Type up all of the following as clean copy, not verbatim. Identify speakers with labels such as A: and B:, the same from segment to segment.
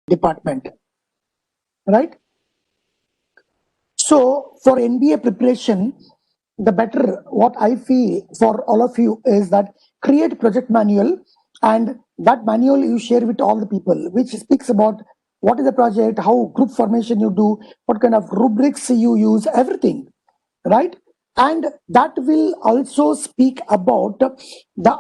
A: department, right? So for NBA preparation, the better what I feel for all of you is that create project manual, and that manual you share with all the people, which speaks about what is the project, how group formation you do, what kind of rubrics you use, everything, right? And that will also speak about the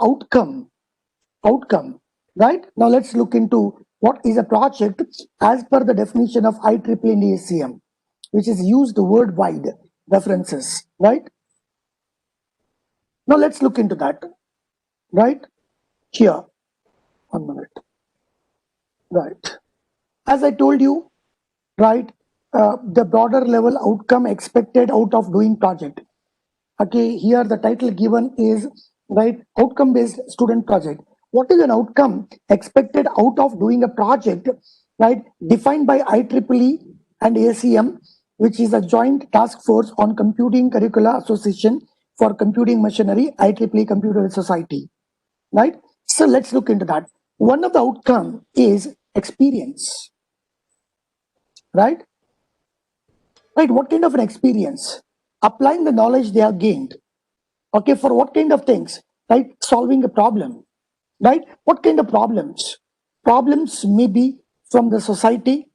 A: outcome, right? Now let's look into what is a project as per the definition of IEEE and ACM, which is used worldwide references, right? Now let's look into that, right? Here, 1 minute, right? As I told you, right, the broader level outcome expected out of doing project. Okay, here the title given is, right, outcome based student project. What is an outcome expected out of doing a project, right, defined by IEEE and ACM, which is a joint task force on computing curricula association for computing machinery, IEEE Computer Society, right? So let's look into that. One of the outcome is experience, right? Right, what kind of an experience? Applying the knowledge they have gained. Okay, for what kind of things? Right, solving a problem, right? What kind of problems? Problems may be from the society,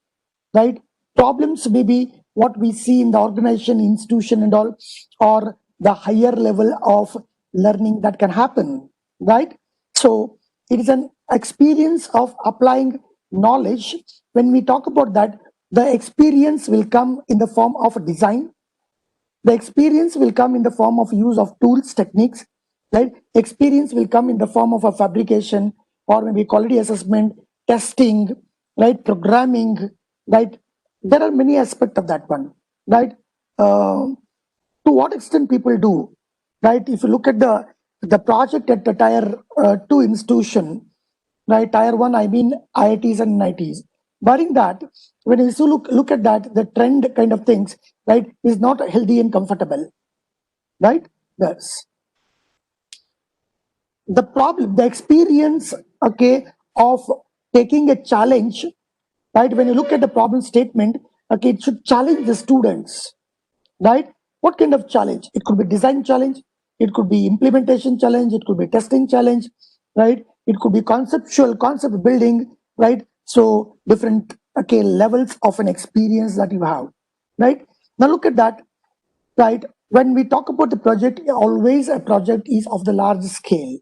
A: right? Problems may be what we see in the organization, institution and all, or the higher level of learning that can happen, right? So it is an experience of applying knowledge. When we talk about that, the experience will come in the form of design. The experience will come in the form of use of tools, techniques, right? Experience will come in the form of a fabrication or maybe quality assessment, testing, right? Programming, right? There are many aspects of that one, right? To what extent people do, right? If you look at the project at the tier 2 institution, right? Tier 1, I mean IITs and NITs. Barring that, when you look at that, the trend kind of things, right, is not healthy and comfortable, right? That's the problem, the experience, okay, of taking a challenge, right? When you look at the problem statement, okay, it should challenge the students, right? What kind of challenge? It could be design challenge, it could be implementation challenge, it could be testing challenge, right? It could be concept building, right? So different, okay, levels of an experience that you have, right? Now look at that, right? When we talk about the project, always a project is of the large scale.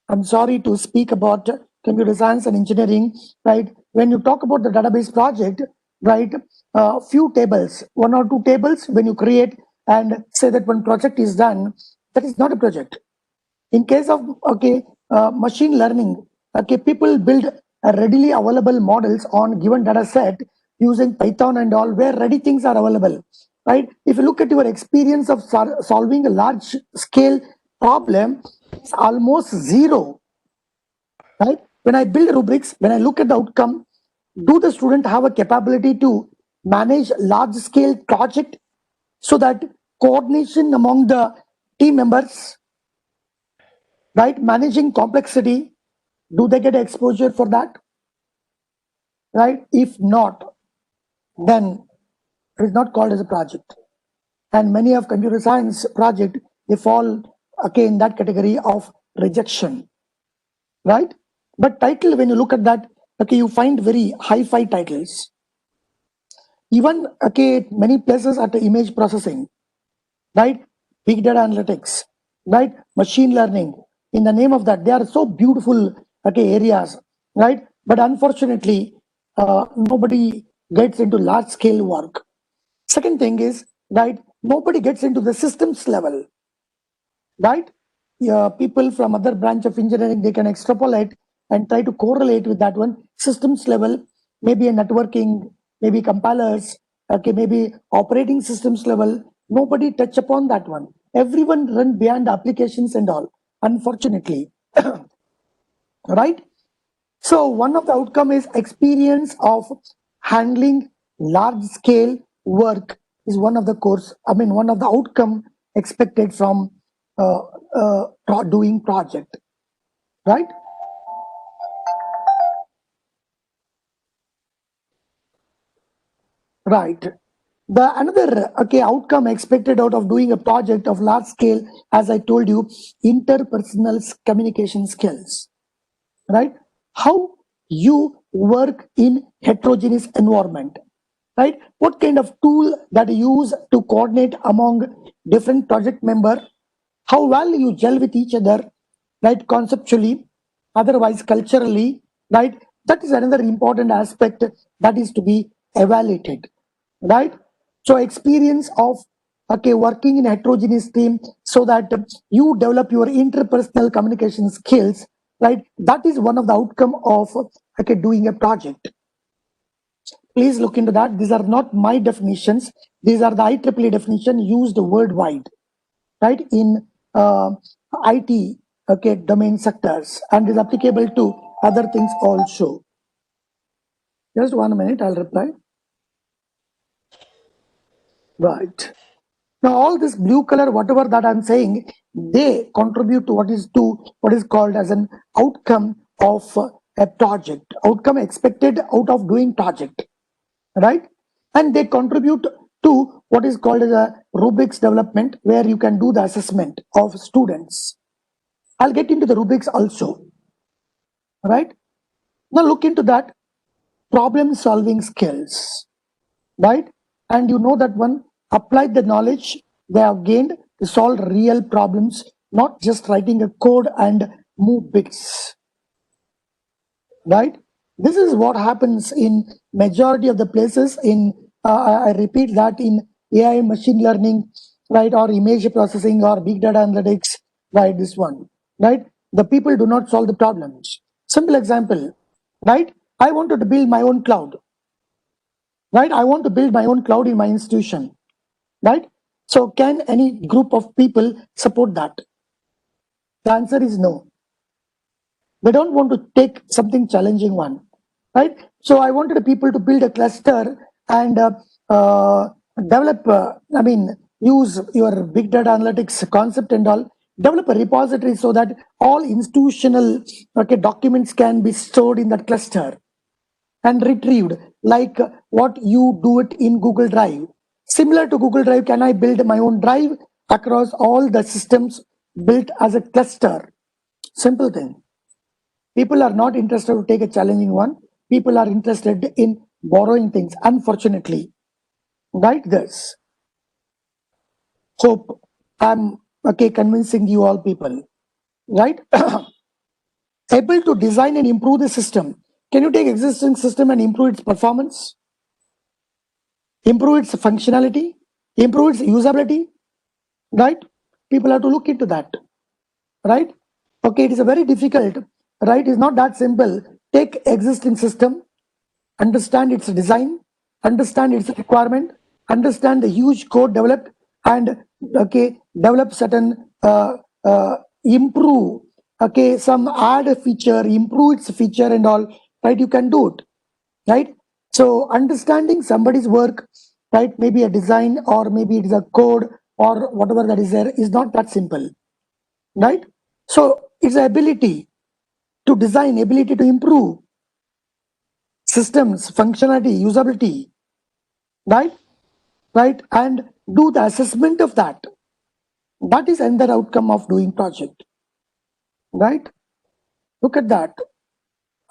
A: I'm sorry to speak about computer science and engineering, right? When you talk about the database project, right, few tables, 1 or 2 tables, when you create and say that one project is done, that is not a project. In case of, okay, machine learning, okay, people build readily available models on given data set using Python and all, where ready things are available, right? If you look at your experience of solving a large scale problem, it's almost zero, right? When I build rubrics, when I look at the outcome, do the student have a capability to manage large scale project so that coordination among the team members, right? Managing complexity, do they get exposure for that, right? If not, then it is not called as a project. And many of computer science project, they fall, okay, in that category of rejection, right? But title, when you look at that, okay, you find very hi-fi titles. Even, okay, many places at the image processing, right? Big data analytics, right? Machine learning. In the name of that, they are so beautiful, okay, areas, right? But unfortunately, nobody gets into large scale work. Second thing is, right, nobody gets into the systems level, right? People from other branch of engineering, they can extrapolate and try to correlate with that one. Systems level, maybe a networking, maybe compilers, okay, maybe operating systems level. Nobody touch upon that one. Everyone run beyond applications and all, unfortunately, right? So one of the outcome is experience of handling large scale work is one of the course, one of the outcome expected from doing project, right? Right. The another outcome expected out of doing a project of large scale, as I told you, interpersonal communication skills. Right? How you work in heterogeneous environment. Right? What kind of tool that you use to coordinate among different project member, how well you gel with each other, right? Conceptually, otherwise culturally, right? That is another important aspect that is to be evaluated, right? So experience of working in a heterogeneous team so that you develop your interpersonal communication skills, right? That is one of the outcome of doing a project. Please look into that. These are not my definitions. These are the IEEE definition used worldwide, right? In IT, domain sectors, and is applicable to other things also. Just 1 minute, I'll reply. Right. Now, all this blue color, whatever that I'm saying, they contribute to what is called as an outcome of a project, outcome expected out of doing project, right? And they contribute to what is called as a rubrics development, where you can do the assessment of students. I'll get into the rubrics also, right? Now look into that problem solving skills, right? And you know that one, apply the knowledge they have gained to solve real problems, not just writing a code and move bits, right? This is what happens in majority of the places in, I repeat that, in AI, machine learning, right, or image processing or big data analytics, right, this one, right? The people do not solve the problems. Simple example, right? I wanted to build my own cloud, right? I want to build my own cloud in my institution, right? So can any group of people support that? The answer is no. They don't want to take something challenging one, right? So I wanted people to build a cluster and develop, use your big data analytics concept and all, develop a repository so that all institutional documents can be stored in that cluster and retrieved, like what you do it in Google Drive. Similar to Google Drive, can I build my own drive across all the systems built as a cluster? Simple thing. People are not interested to take a challenging one. People are interested in borrowing things, unfortunately. Right, this. Hope I'm convincing you all people. Right? Able to design and improve the system. Can you take existing system and improve its performance? Improve its functionality? Improve its usability? Right? People have to look into that. Right? Okay, it is a very difficult, right? It's not that simple. Take existing system, understand its design, understand its requirement, understand the huge code developed, and develop certain improve, some add a feature, improve its feature and all, right? You can do it, right? So understanding somebody's work, right, maybe a design or maybe it is a code or whatever that is there, is not that simple, right? So it's the ability to design, ability to improve systems, functionality, usability, right? Right? And do the assessment of that. That is another outcome of doing project, right? Look at that.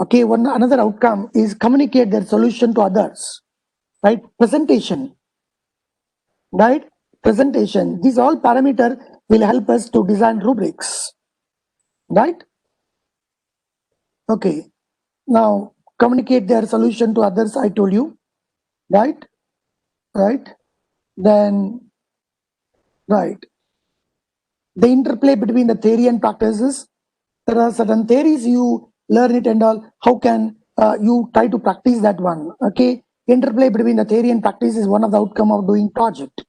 A: Okay, another outcome is communicate their solution to others, right? Presentation, right? Presentation. These all parameter will help us to design rubrics, right? Okay. Now communicate their solution to others. I told you, right? Right. Then, right. The interplay between the theory and practices. There are certain theories you learn it and all. How can you try to practice that one? Okay, interplay between the theory and practice is one of the outcome of doing project.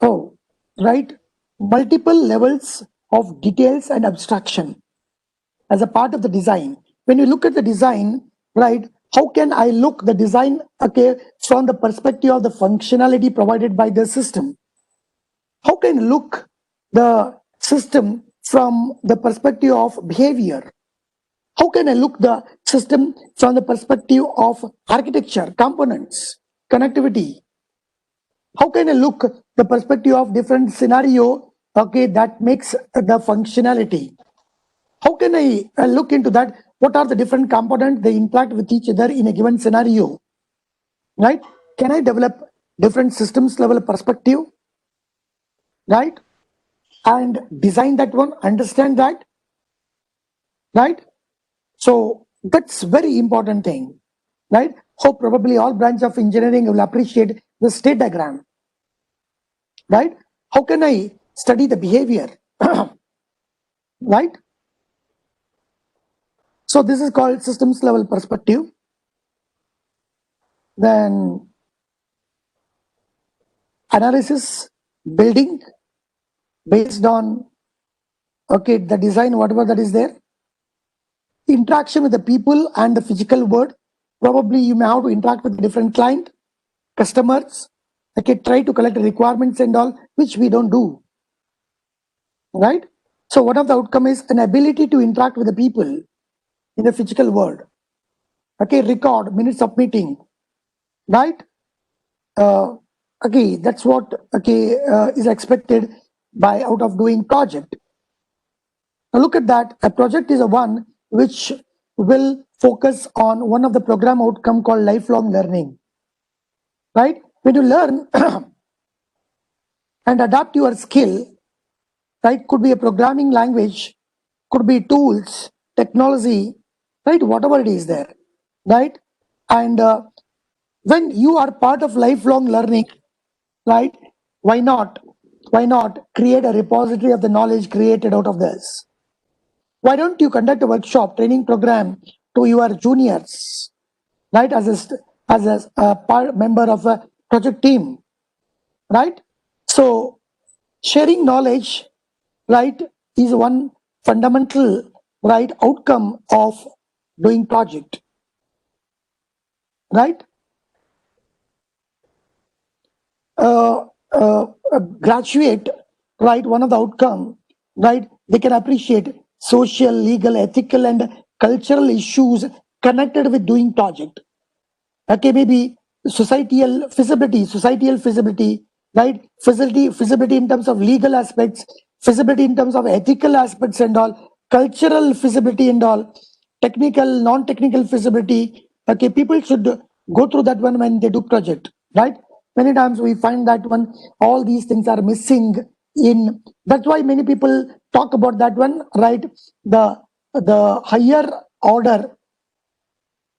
A: Oh, right. Multiple levels of details and abstraction as a part of the design. When you look at the design, right, how can I look the design, from the perspective of the functionality provided by the system? How can you look the system from the perspective of behavior? How can I look the system from the perspective of architecture, components, connectivity? How can I look the perspective of different scenario, okay, that makes the functionality? How can I look into that? What are the different components they interact with each other in a given scenario, right? Can I develop different systems level perspective, right? And design that one, understand that, right? So that's very important thing, right? How probably all branch of engineering will appreciate the state diagram, right? How can I study the behavior, right? So this is called systems level perspective. Then analysis, building based on, okay, the design, whatever that is there. Interaction with the people and the physical world. Probably you may have to interact with different client, customers, okay, try to collect requirements and all, which we don't do, right? So one of the outcome is an ability to interact with the people in the physical world, okay, record minutes of meeting, right? Okay, that's what, okay, is expected by out of doing project. Now look at that, a project is a one which will focus on one of the program outcome called lifelong learning, right? When you learn and adapt your skill, right? Could be a programming language, could be tools, technology, right? Whatever it is there, right? And when you are part of lifelong learning, right? Why not? Why not create a repository of the knowledge created out of this? Why don't you conduct a workshop training program to your juniors, right? As a part member of a project team, right? So sharing knowledge, right, is one fundamental, right, outcome of doing project, right? A graduate, right, one of the outcome, right, they can appreciate social, legal, ethical, and cultural issues connected with doing project. Okay, maybe societal feasibility, right? Feasibility in terms of legal aspects, feasibility in terms of ethical aspects and all, cultural feasibility and all, technical, non-technical feasibility. Okay, people should go through that one when they do project, right? Many times we find that one, all these things are missing in, that's why many people talk about that one, right? The higher order,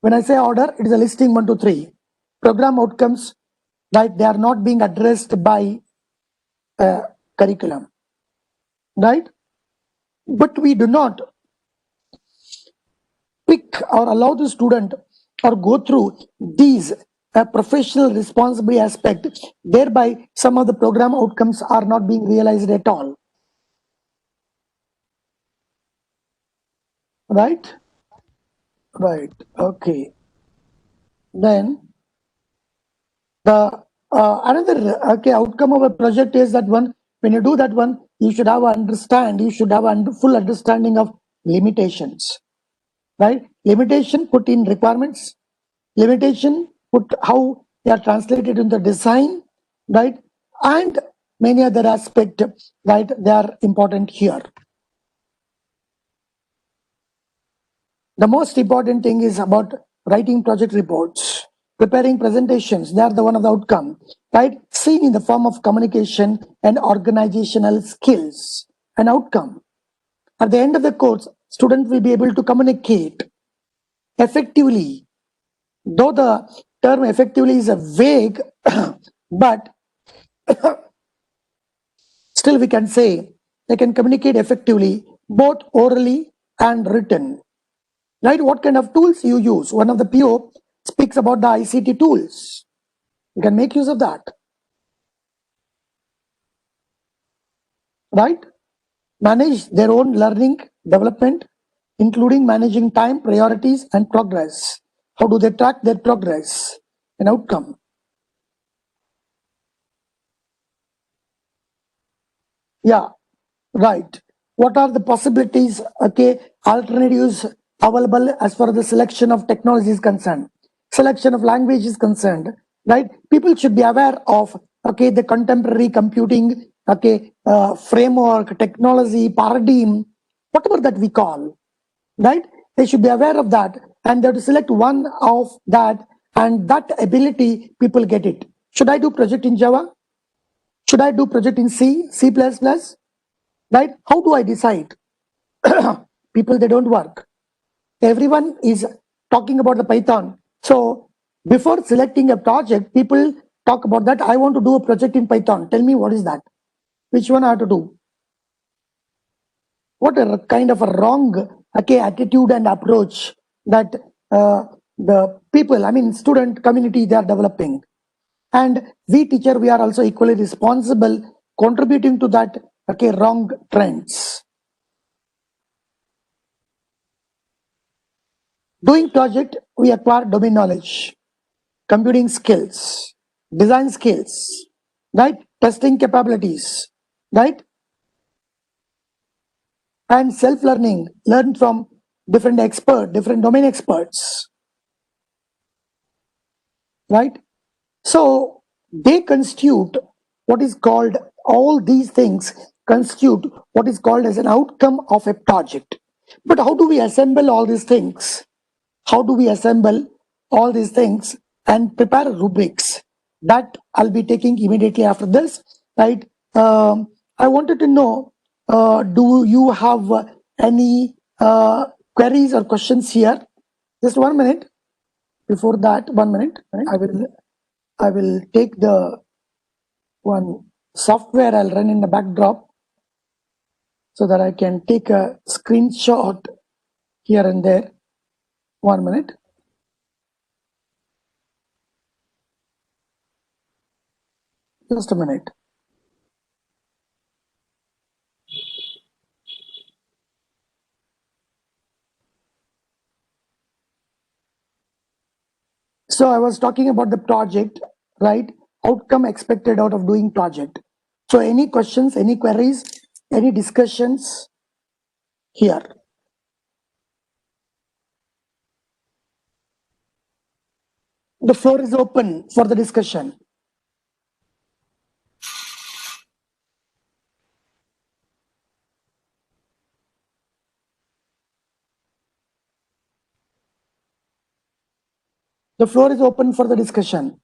A: when I say order, it is a listing 1 to 3. Program outcomes, right? They are not being addressed by curriculum, right? But we do not pick or allow the student or go through these professional responsibility aspect. Thereby, some of the program outcomes are not being realized at all, right? Right. Okay. Then the another okay outcome of a project is that one, when you do that one, you should have a full understanding of limitations, right? Limitation put in requirements, limitation put how they are translated in the design, right? And many other aspect, right, they are important here. The most important thing is about writing project reports, preparing presentations. They are the one of the outcome, right? Seen in the form of communication and organizational skills. An outcome. At the end of the course, students will be able to communicate effectively. Though the term effectively is a vague, but still we can say they can communicate effectively both orally and written. Right? What kind of tools you use? One of the PO speaks about the ICT tools. You can make use of that. Right? Manage their own learning development, including managing time, priorities, and progress. How do they track their progress and outcome? Yeah, right. What are the possibilities? Okay, alternatives available as far as the selection of technology is concerned, selection of language is concerned, right? People should be aware of, okay, the contemporary computing, okay, framework, technology, paradigm, whatever that we call, right? They should be aware of that, and they have to select one of that, and that ability people get it. Should I do project in Java? Should I do project in C, C++? Right? How do I decide? People, they don't work. Everyone is talking about the Python. So before selecting a project, people talk about that. I want to do a project in Python. Tell me, what is that? Which one I have to do? What a kind of a wrong, okay, attitude and approach that the people, I mean, student community, they are developing. And we teacher, we are also equally responsible, contributing to that, okay, wrong trends. Doing project, we acquire domain knowledge, computing skills, design skills, right? Testing capabilities, right? And self-learning, learn from different domain experts, right? So they constitute what is called, all these things constitute what is called as an outcome of a project. But how do we assemble all these things? How do we assemble all these things and prepare rubrics? That I'll be taking immediately after this, right? I wanted to know, do you have any queries or questions here? Just 1 minute. Before that, 1 minute, I will take the one software I'll run in the backdrop so that I can take a screenshot here and there. 1 minute. Just a minute. So I was talking about the project, right? Outcome expected out of doing project. So any questions, any queries, any discussions here? The floor is open for the discussion. The floor is open for the discussion.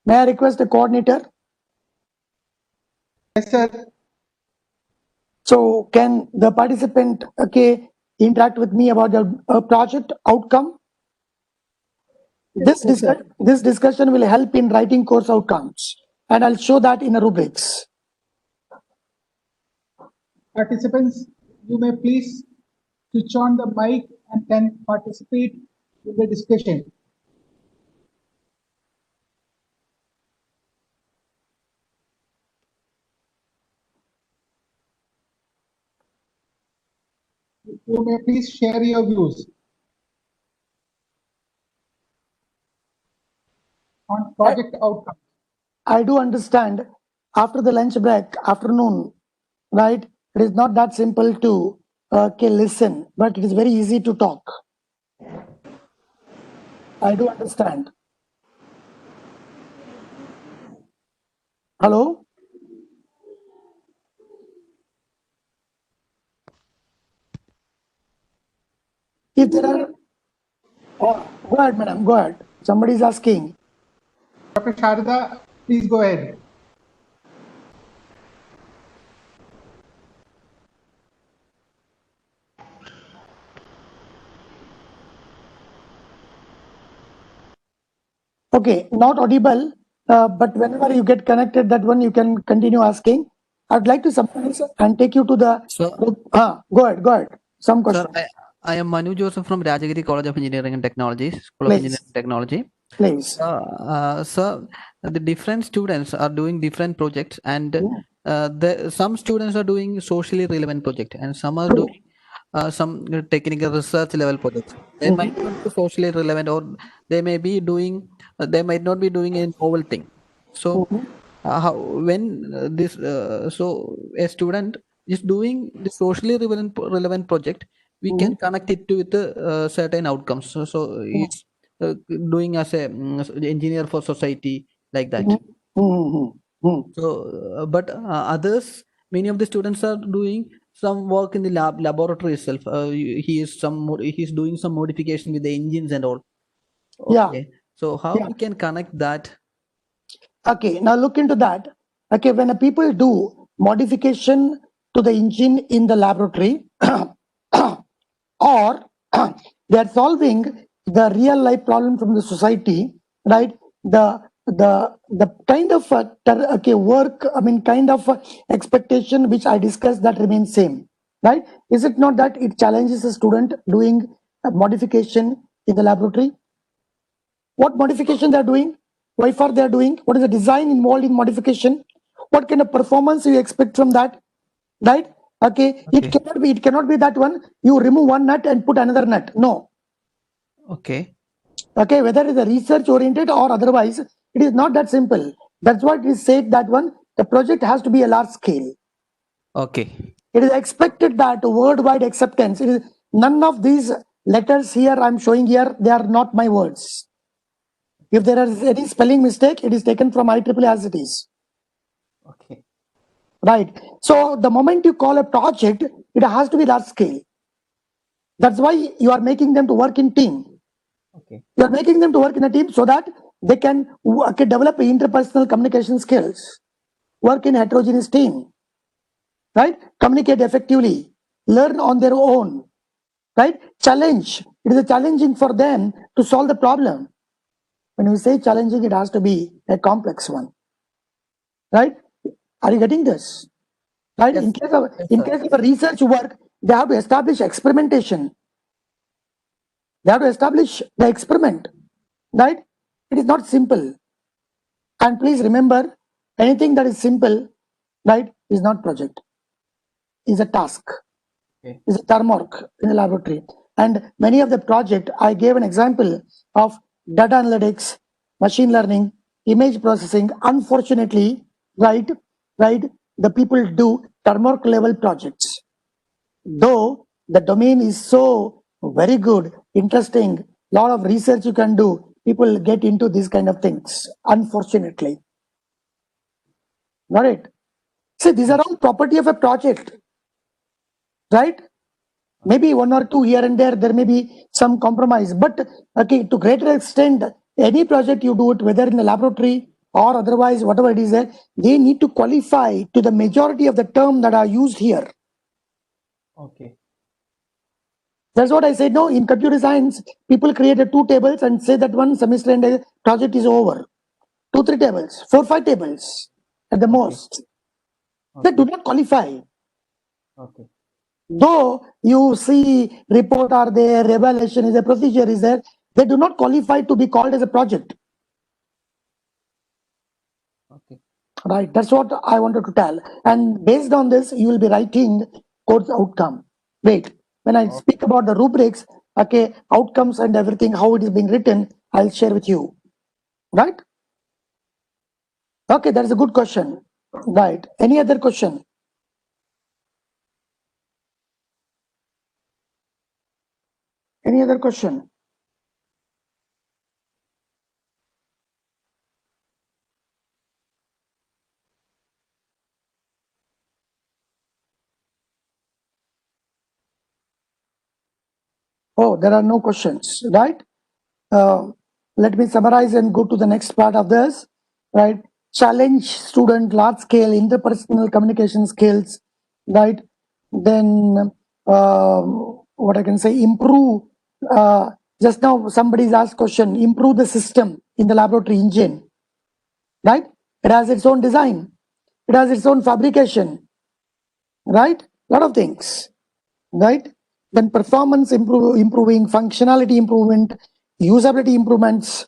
A: May I request the coordinator?
B: Yes, sir.
A: So can the participant, okay, interact with me about the project outcome? This discussion will help in writing course outcomes, and I'll show that in the rubrics.
B: Participants, you may please switch on the mic and can participate in the discussion. You may please share your views on project outcome.
A: I do understand after the lunch break, afternoon, right? It is not that simple to okay, listen, but it is very easy to talk. I do understand. Hello? If there are, oh, go ahead, madam, go ahead. Somebody is asking.
B: Dr. Sharda, please go ahead.
A: Okay, not audible, but whenever you get connected, that one you can continue asking. I'd like to summarize and take you to the.
C: Sir,
A: go ahead. Some question.
C: Sir, I am Manu Joseph from Rajagiri College of Engineering and Technology, School of
A: Please.
C: Engineering and Technology.
A: Please.
C: Sir, the different students are doing different projects, and some students are doing socially relevant project, and some are doing some technical research level projects. They might not be socially relevant, or they may be doing, they might not be doing a novel thing. So, how when this so a student just doing the socially relevant project, we can connect it to with certain outcomes. So it's doing as a engineer for society, like that. So, but others, many of the students are doing some work in the laboratory itself. He's doing some modification with the engines and all.
A: Yeah,
C: Okay. So how
A: yeah.
C: we can connect that?
A: Okay, now look into that. Okay, when a people do modification to the engine in the laboratory, or they are solving the real life problem from the society, right? The kind of work, I mean, kind of expectation which I discussed, that remains same, right? Is it not that it challenges a student doing a modification in the laboratory? What modification they are doing, why for they are doing, what is the design involved in modification, what kind of performance you expect from that, right? Okay,
C: Okay.
A: it cannot be that one you remove one nut and put another nut. No.
C: Okay.
A: Okay, whether it is a research oriented or otherwise, it is not that simple. That's why it is said that one, the project has to be a large scale.
C: Okay.
A: It is expected that worldwide acceptance. It is none of these letters here I'm showing here, they are not my words. If there is any spelling mistake, it is taken from IEEE as it is.
C: Okay.
A: Right. So the moment you call a project, it has to be large scale. That's why you are making them to work in team.
C: Okay.
A: You are making them to work in a team so that they can develop interpersonal communication skills, work in heterogeneous team, right? Communicate effectively, learn on their own, right? Challenge. It is a challenging for them to solve the problem. When we say challenging, it has to be a complex one, right? Are you getting this? Right?
C: Yes.
A: In case of
C: Yes,
A: in
C: sir.
A: case of a research work, they have to establish experimentation. They have to establish the experiment, right? It is not simple. And please remember, anything that is simple, right, is not project, is a task,
C: Okay.
A: is a term work in the laboratory. And many of the project, I gave an example of data analytics, machine learning, image processing. Unfortunately, right, the people do term work level projects. Though the domain is so very good, interesting, lot of research you can do, people get into these kind of things, unfortunately. Got it? See, these are all property of a project, right? Maybe one or two here and there may be some compromise, but okay, to greater extent, any project you do it, whether in the laboratory or otherwise, whatever it is there, they need to qualify to the majority of the term that are used here.
C: Okay.
A: That's what I said. No, in computer science, people created 2 tables and say that one semester and the project is over. 2, 3 tables, 4, 5 tables at the most. They do not qualify.
C: Okay.
A: Though you see report are there, evaluation is a procedure is there, they do not qualify to be called as a project.
C: Okay.
A: Right. That's what I wanted to tell. And based on this, you will be writing course outcome. Wait, when I speak about the rubrics, okay, outcomes and everything, how it is being written, I'll share with you. Right? Okay, that is a good question. Right. Any other question? Any other question? Oh, there are no questions, right? Let me summarize and go to the next part of this, right? Challenge student large scale interpersonal communication skills, right? Then what I can say, improve. Just now somebody's asked question, improve the system in the laboratory engine, right? It has its own design, it has its own fabrication, right? Lot of things, right? Then performance improving, functionality improvement, usability improvements,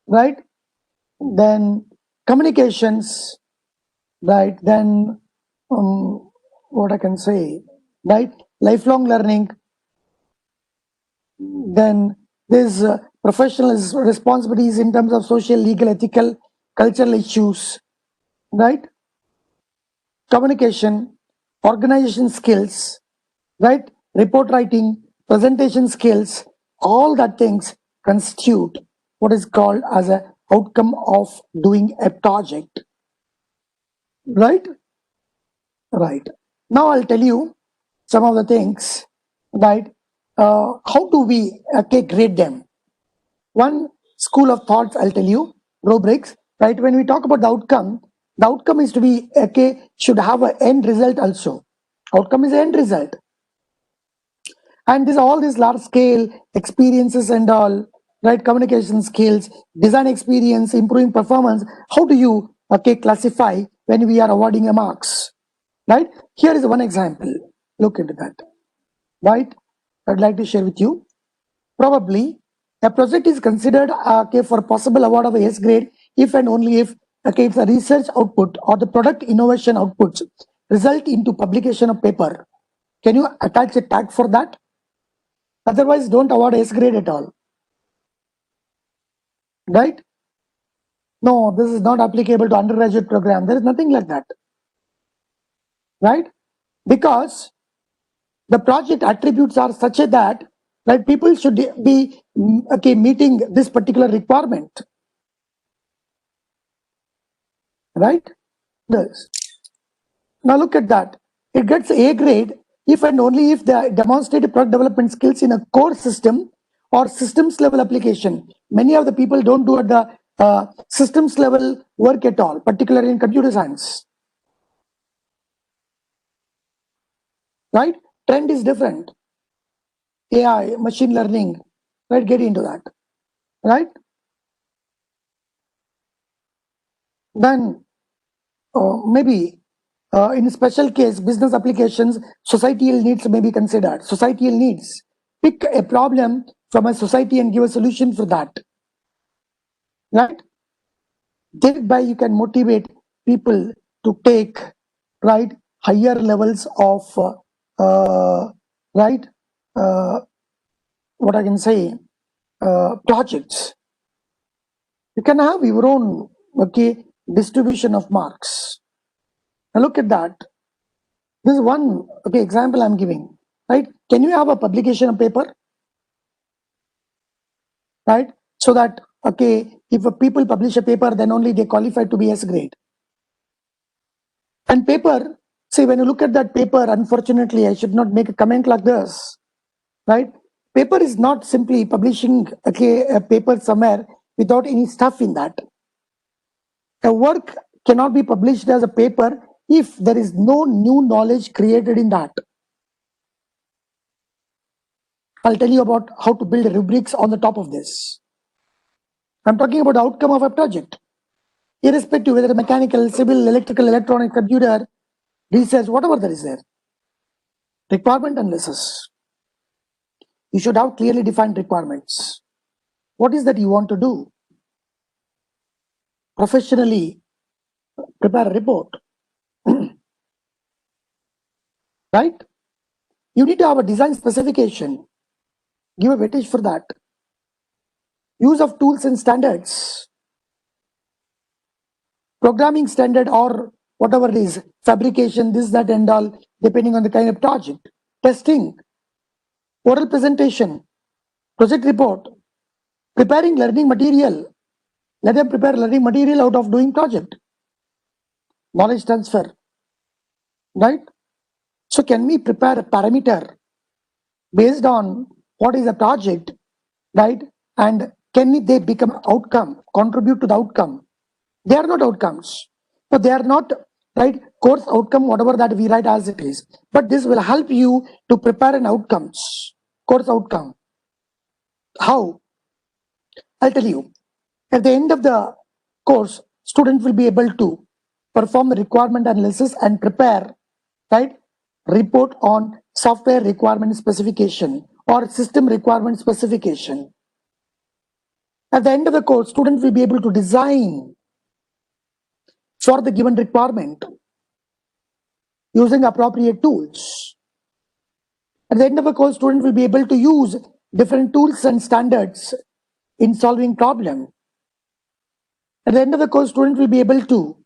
A: right? Then communications, right? Then what I can say, right? Lifelong learning. Then there's professional responsibilities in terms of social, legal, ethical, cultural issues, right? Communication, organization skills, right? Report writing, presentation skills, all that things constitute what is called as a outcome of doing a project, right? Right. Now I'll tell you some of the things, right? How do we grade them? One school of thoughts, I'll tell you, rubrics, right? When we talk about the outcome is to be, should have an end result also. Outcome is an end result. And this all these large scale experiences and all, right? Communication skills, design experience, improving performance. How do you classify when we are awarding a marks, right? Here is one example. Look into that, right? I'd like to share with you. Probably a project is considered for possible award of a S grade if and only if it's a research output or the product innovation outputs result into publication of paper. Can you attach a tag for that? Otherwise, don't award S grade at all. Right? No, this is not applicable to undergraduate program. There is nothing like that. Right? Because the project attributes are such a that people should be meeting this particular requirement. Right? Yes. Now look at that. It gets A grade if and only if they demonstrate product development skills in a core system or systems level application. Many of the people don't do at the systems level work at all, particularly in computer science. Right? Trend is different. AI, machine learning, right? Get into that. Right? Then maybe in special case, business applications, societal needs may be considered. Societal needs. Pick a problem from a society and give a solution for that. Right? Thereby you can motivate people to take higher levels of what I can say projects. You can have your own distribution of marks. Now look at that. This is one example I'm giving. Right? Can you have a publication of paper? Right? So that if a people publish a paper, then only they qualify to be S grade. And paper, see, when you look at that paper, unfortunately, I should not make a comment like this, right? Paper is not simply publishing a paper somewhere without any stuff in that. A work cannot be published as a paper if there is no new knowledge created in that. I'll tell you about how to build rubrics on the top of this. I'm talking about the outcome of a project. Irrespective whether mechanical, civil, electrical, electronic, computer, research, whatever there is there. Requirement analysis. You should have clearly defined requirements. What is that you want to do? Professionally, prepare a report. Right? You need to have a design specification. Give a weightage for that. Use of tools and standards. Programming standard or whatever it is, fabrication, this, that, and all, depending on the kind of project. Testing, oral presentation, project report, preparing learning material. Let them prepare learning material out of doing project. Knowledge transfer, right? So can we prepare a parameter based on what is a project, right? And can they become outcome, contribute to the outcome? They are not outcomes. So they are not, right, course outcome, whatever that we write as it is. But this will help you to prepare an outcomes, course outcome. How? I'll tell you. At the end of the course, student will be able to perform the requirement analysis and prepare, right, report on software requirement specification or system requirement specification. At the end of the course, student will be able to design for the given requirement using appropriate tools. At the end of the course, student will be able to use different tools and standards in solving problem. At the end of the course, student will be able to,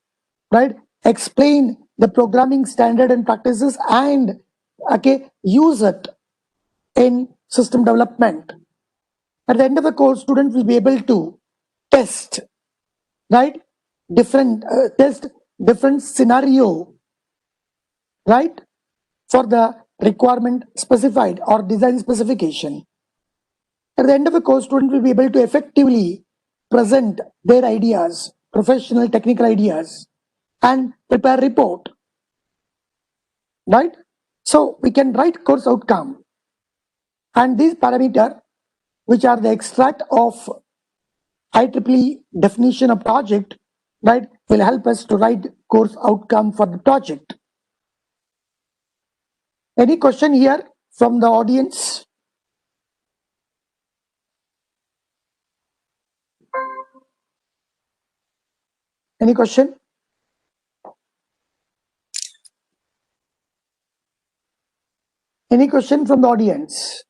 A: right, explain the programming standard and practices, and use it in system development. At the end of the course, students will be able to test, right, different scenario, right, for the requirement specified or design specification. At the end of the course, students will be able to effectively present their ideas, professional technical ideas, and prepare report, right? So we can write course outcome, and these parameters, which are the extract of IEEE definition of project, right, will help us to write course outcome for the project. Any question here from the audience? Any question? Any question from the audience?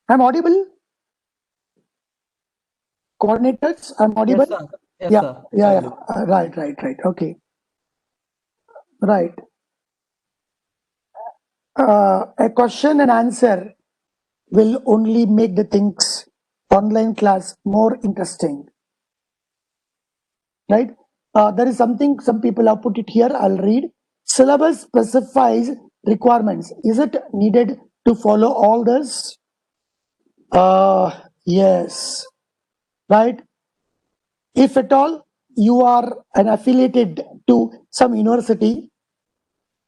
A: I'm audible? Coordinators, I'm audible?
C: Yes, sir. Yes,
A: Yeah,
C: sir.
A: yeah. Right. Okay. Right. A question and answer will only make the things online class more interesting, right? There is something some people have put it here. I'll read. Syllabus specifies requirements. Is it needed to follow all this? Yes, right. If at all you are an affiliated to some university,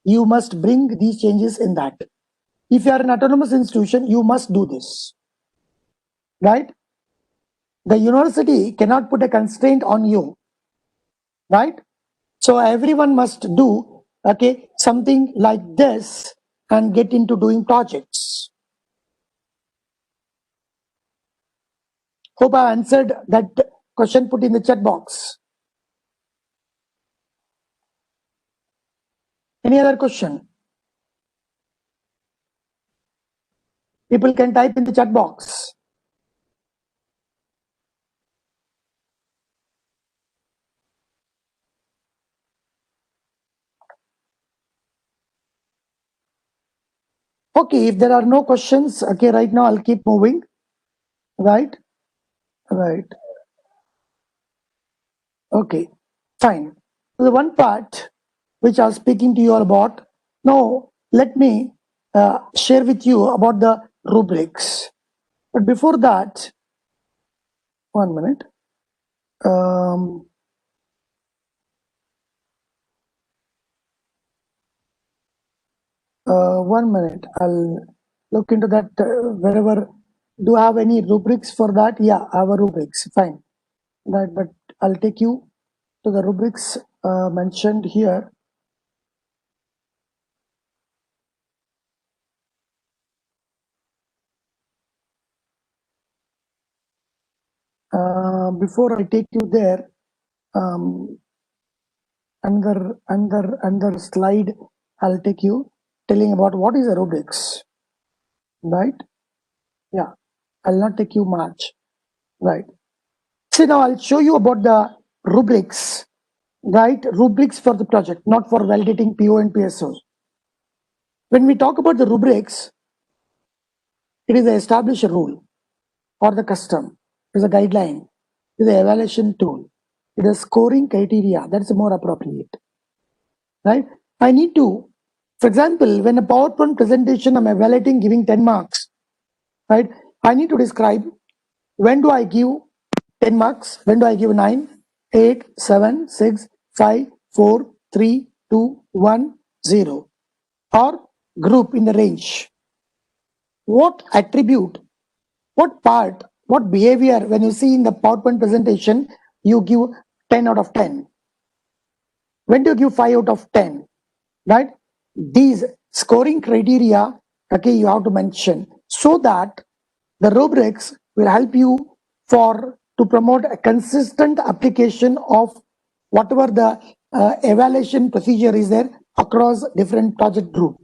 A: you must bring these changes in that. If you are an autonomous institution, you must do this, right? The university cannot put a constraint on you, right? So everyone must do something like this and get into doing projects. Hope I answered that question put in the chat box. Any other question? People can type in the chat box. Okay, if there are no questions, right now I'll keep moving. Right. Okay, fine. So the one part which I was speaking to you about, now let me share with you about the rubrics. But before that, 1 minute. 1 minute. I'll look into that wherever. Do I have any rubrics for that? Yeah, I have a rubrics. Fine. Right, but I'll take you to the rubrics mentioned here. Before I take you there, another slide I'll take you, telling about what is a rubrics, right? Yeah, I'll not take you much, right? See, now I'll show you about the rubrics, right? Rubrics for the project, not for validating PO and PSO. When we talk about the rubrics, it is the established rule or the custom, it is a guideline, it is an evaluation tool, it is a scoring criteria. That's more appropriate, right? I need to, for example, when a PowerPoint presentation I'm evaluating giving 10 marks, right? I need to describe when do I give 10 marks, when do I give 9, 8, 7, 6, 5, 4, 3, 2, 1, 0, or group in the range. What attribute, what part, what behavior, when you see in the PowerPoint presentation, you give 10 out of 10. When do you give 5 out of 10, right? These scoring criteria, you have to mention, so that the rubrics will help you to promote a consistent application of whatever the evaluation procedure is there across different project group.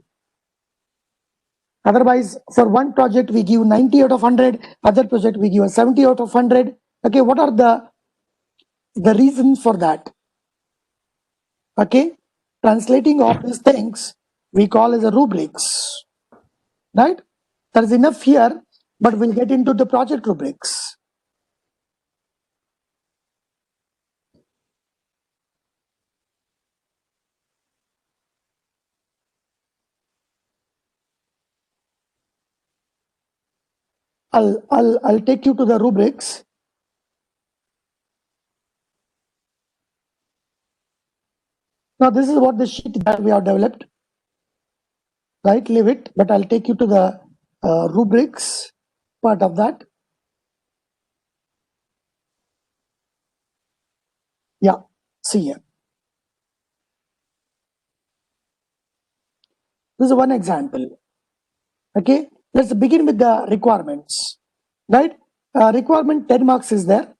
A: Otherwise, for one project we give 90 out of 100, other project we give a 70 out of 100. Okay, what are the reasons for that? Okay, translating all these things we call as a rubrics, right? There is enough here, but we'll get into the project rubrics. I'll take you to the rubrics. Now this is what the sheet that we have developed, right? Leave it, but I'll take you to the rubrics part of that. Yeah, see here. This is one example. Okay, let's begin with the requirements, right? Requirement 10 marks is there.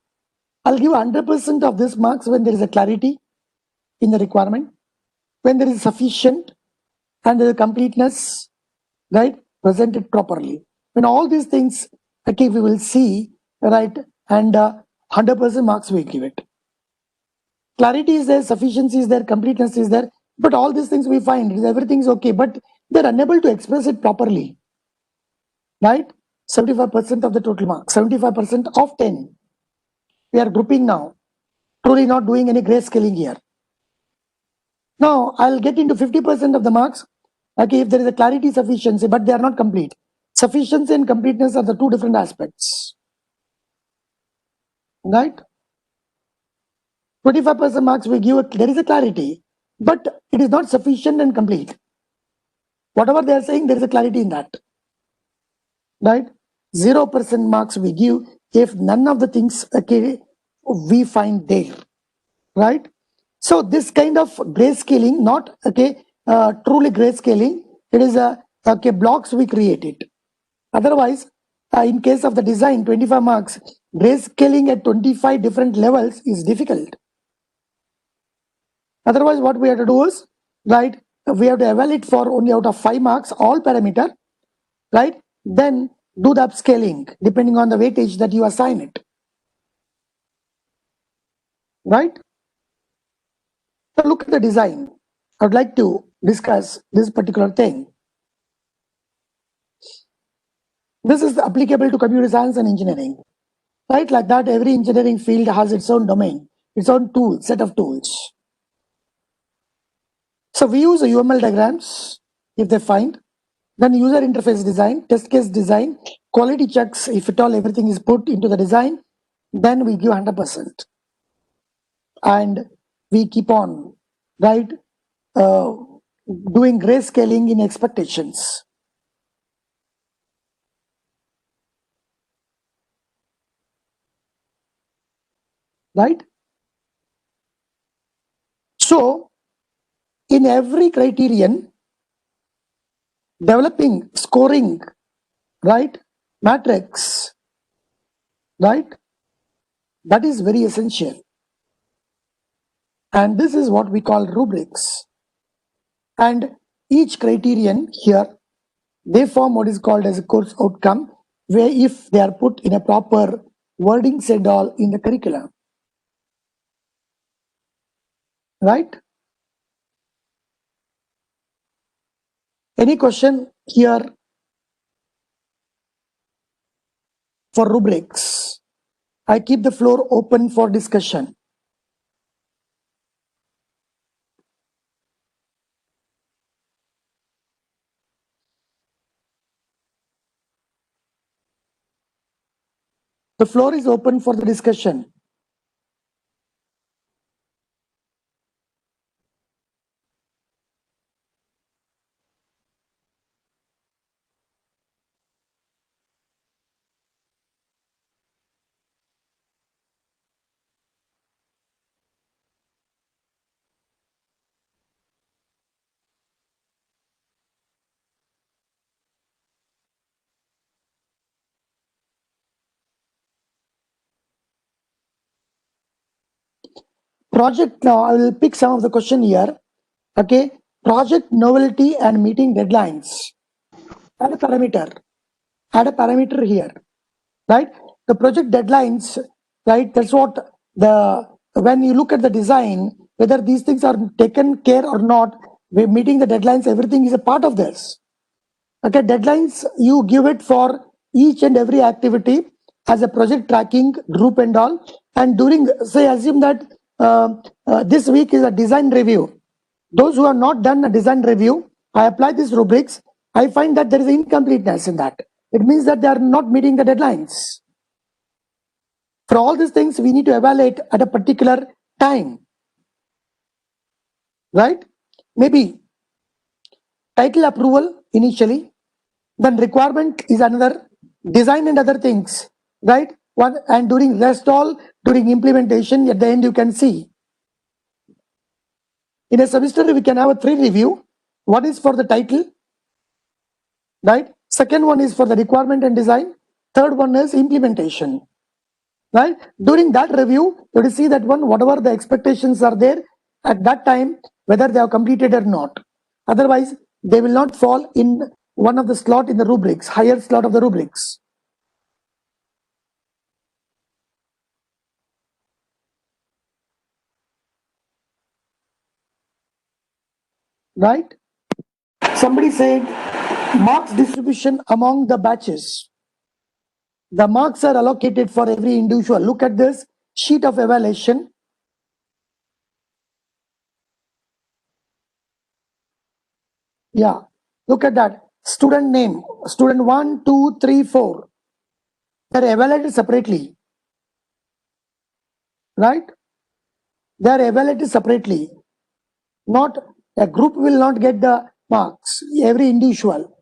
A: I'll give 100% of this marks when there is a clarity in the requirement, when there is sufficient and there is completeness, right? Presented properly. When all these things, okay, we will see, right? And 100% marks we give it. Clarity is there, sufficiency is there, completeness is there, but all these things we find everything is okay, but they're unable to express it properly, right? 75% of the total marks, 75% of 10. We are grouping now, truly not doing any grayscaling here. Now I'll get into 50% of the marks. Okay, if there is a clarity, sufficiency, but they are not complete. Sufficiency and completeness are the two different aspects, right? 25% marks we give, there is a clarity, but it is not sufficient and complete. Whatever they are saying, there is a clarity in that, right? 0% marks we give if none of the things, okay, we find there, right? So this kind of grayscaling, not okay, truly grayscaling, it is a okay blocks we created. Otherwise, in case of the design, 25 marks, grayscaling at 25 different levels is difficult. Otherwise, what we have to do is, right, we have to evaluate for only out of 5 marks all parameter, right? Then do the upscaling depending on the weightage that you assign it, right? So look at the design. I would like to discuss this particular thing. This is applicable to computer science and engineering, right? Like that, every engineering field has its own domain, its own tool, set of tools. So we use UML diagrams if they find, then user interface design, test case design, quality checks, if at all everything is put into the design, then we give 100%. And we keep on, right, doing grayscaling in expectations. Right? So, in every criterion, developing scoring, right, matrix, right, that is very essential. And this is what we call rubrics. And each criterion here, they form what is called as a course outcome, where if they are put in a proper wording and all in the curriculum. Right? Any question here for rubrics? I keep the floor open for discussion. The floor is open for the discussion. Project, now I will pick some of the question here. Okay, project novelty and meeting deadlines. Add a parameter here, right? The project deadlines, right? That's what when you look at the design, whether these things are taken care or not, we're meeting the deadlines, everything is a part of this. Okay, deadlines, you give it for each and every activity as a project tracking group and all. And during, say, assume that this week is a design review. Those who have not done a design review, I apply these rubrics. I find that there is incompleteness in that. It means that they are not meeting the deadlines. For all these things, we need to evaluate at a particular time, right? Maybe title approval initially, then requirement is another, design and other things, right? One, and during rest all, during implementation, at the end you can see. In a semester, we can have a 3 review. One is for the title, right? Second one is for the requirement and design. Third one is implementation, right? During that review, you will see that one, whatever the expectations are there at that time, whether they have completed or not. Otherwise, they will not fall in one of the slot in the rubrics, higher slot of the rubrics. Right? Somebody said marks distribution among the batches. The marks are allocated for every individual. Look at this sheet of evaluation. Yeah, look at that. Student name, student 1, 2, 3, 4. They're evaluated separately. Right? They're evaluated separately. Not a group will not get the marks, every individual.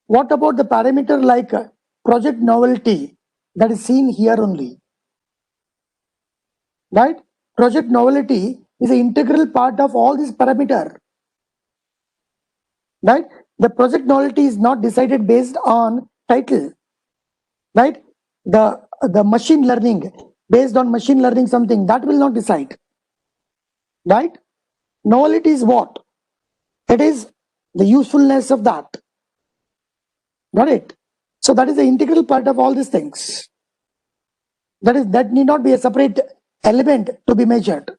A: What about the parameter like project novelty that is seen here only? Right? Project novelty is an integral part of all these parameter. Right? The project novelty is not decided based on title. Right? The machine learning, based on machine learning something, that will not decide. Right? Novelty is what? It is the usefulness of that. Got it? So that is the integral part of all these things. That need not be a separate element to be measured.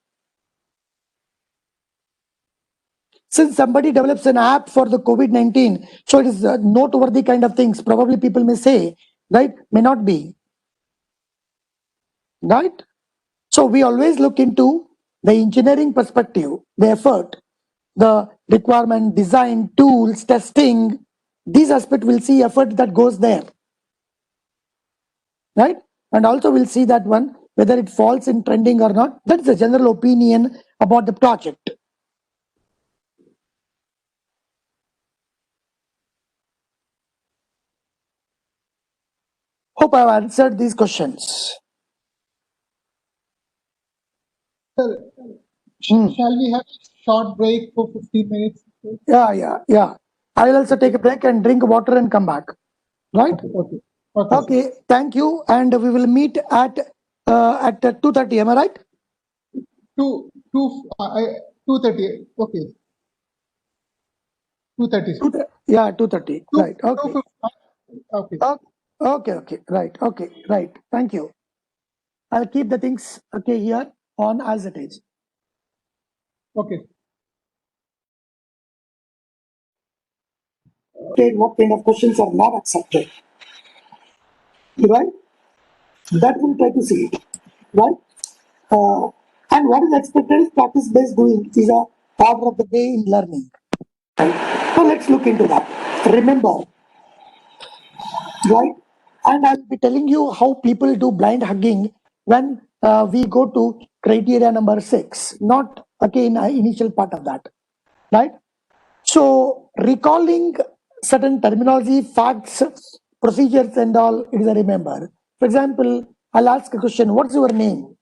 A: Since somebody develops an app for the COVID-19, so it is noteworthy kind of things. Probably people may say, right? May not be. Right? So we always look into the engineering perspective, the effort, the requirement, design, tools, testing. These aspects will see effort that goes there. Right? And also we'll see that one, whether it falls in trending or not. That's the general opinion about the project. Hope I've answered these questions.
B: Sir, shall we have a short break for 15 minutes?
A: Yeah. I will also take a break and drink water and come back. Right? Okay. Thank you. And we will meet at 2:30. Am I right?
B: 2:30. Okay. 2:30.
A: Yeah, 2:30. Right. Okay.
B: Okay.
A: Okay. Right. Thank you. I'll keep the things here on as it is.
B: Okay.
A: Okay, what kind of questions are not accepted? Right? That we'll try to see it. Right? And what is expected is practice-based doing is a order of the day in learning. Right? So let's look into that. Remember, right? And I'll be telling you how people do blind hugging when we go to criteria number 6, not again initial part of that, right? So recalling certain terminology, facts, procedures and all, it is a remember. For example, I'll ask a question, what's your name?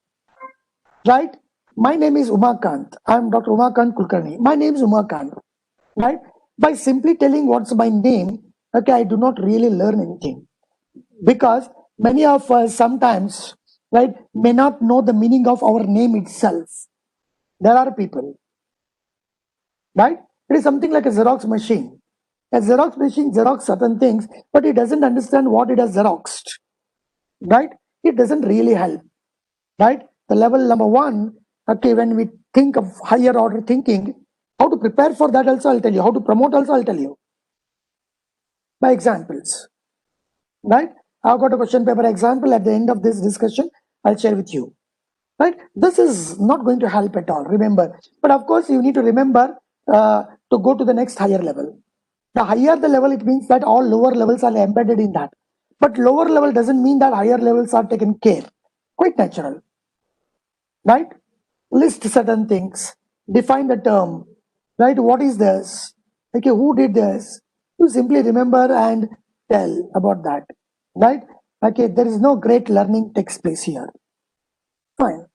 A: Right? My name is Umakant. I'm Dr. Umakant Kulkarni. My name is Umakant. Right? By simply telling what's my name, okay, I do not really learn anything. Because many of us sometimes, right, may not know the meaning of our name itself. There are people, right? It is something like a Xerox machine. A Xerox machine Xerox certain things, but it doesn't understand what it has Xeroxed, right? It doesn't really help, right? The level number one, okay, when we think of higher order thinking, how to prepare for that also I'll tell you, how to promote also I'll tell you by examples, right? I've got a question paper example at the end of this discussion, I'll share with you, right? This is not going to help at all, remember. But of course, you need to remember to go to the next higher level. The higher the level, it means that all lower levels are embedded in that. But lower level doesn't mean that higher levels are taken care. Quite natural, right? List certain things, define the term, right? What is this? Okay, who did this? You simply remember and tell about that, right? Okay, there is no great learning takes place here. Fine.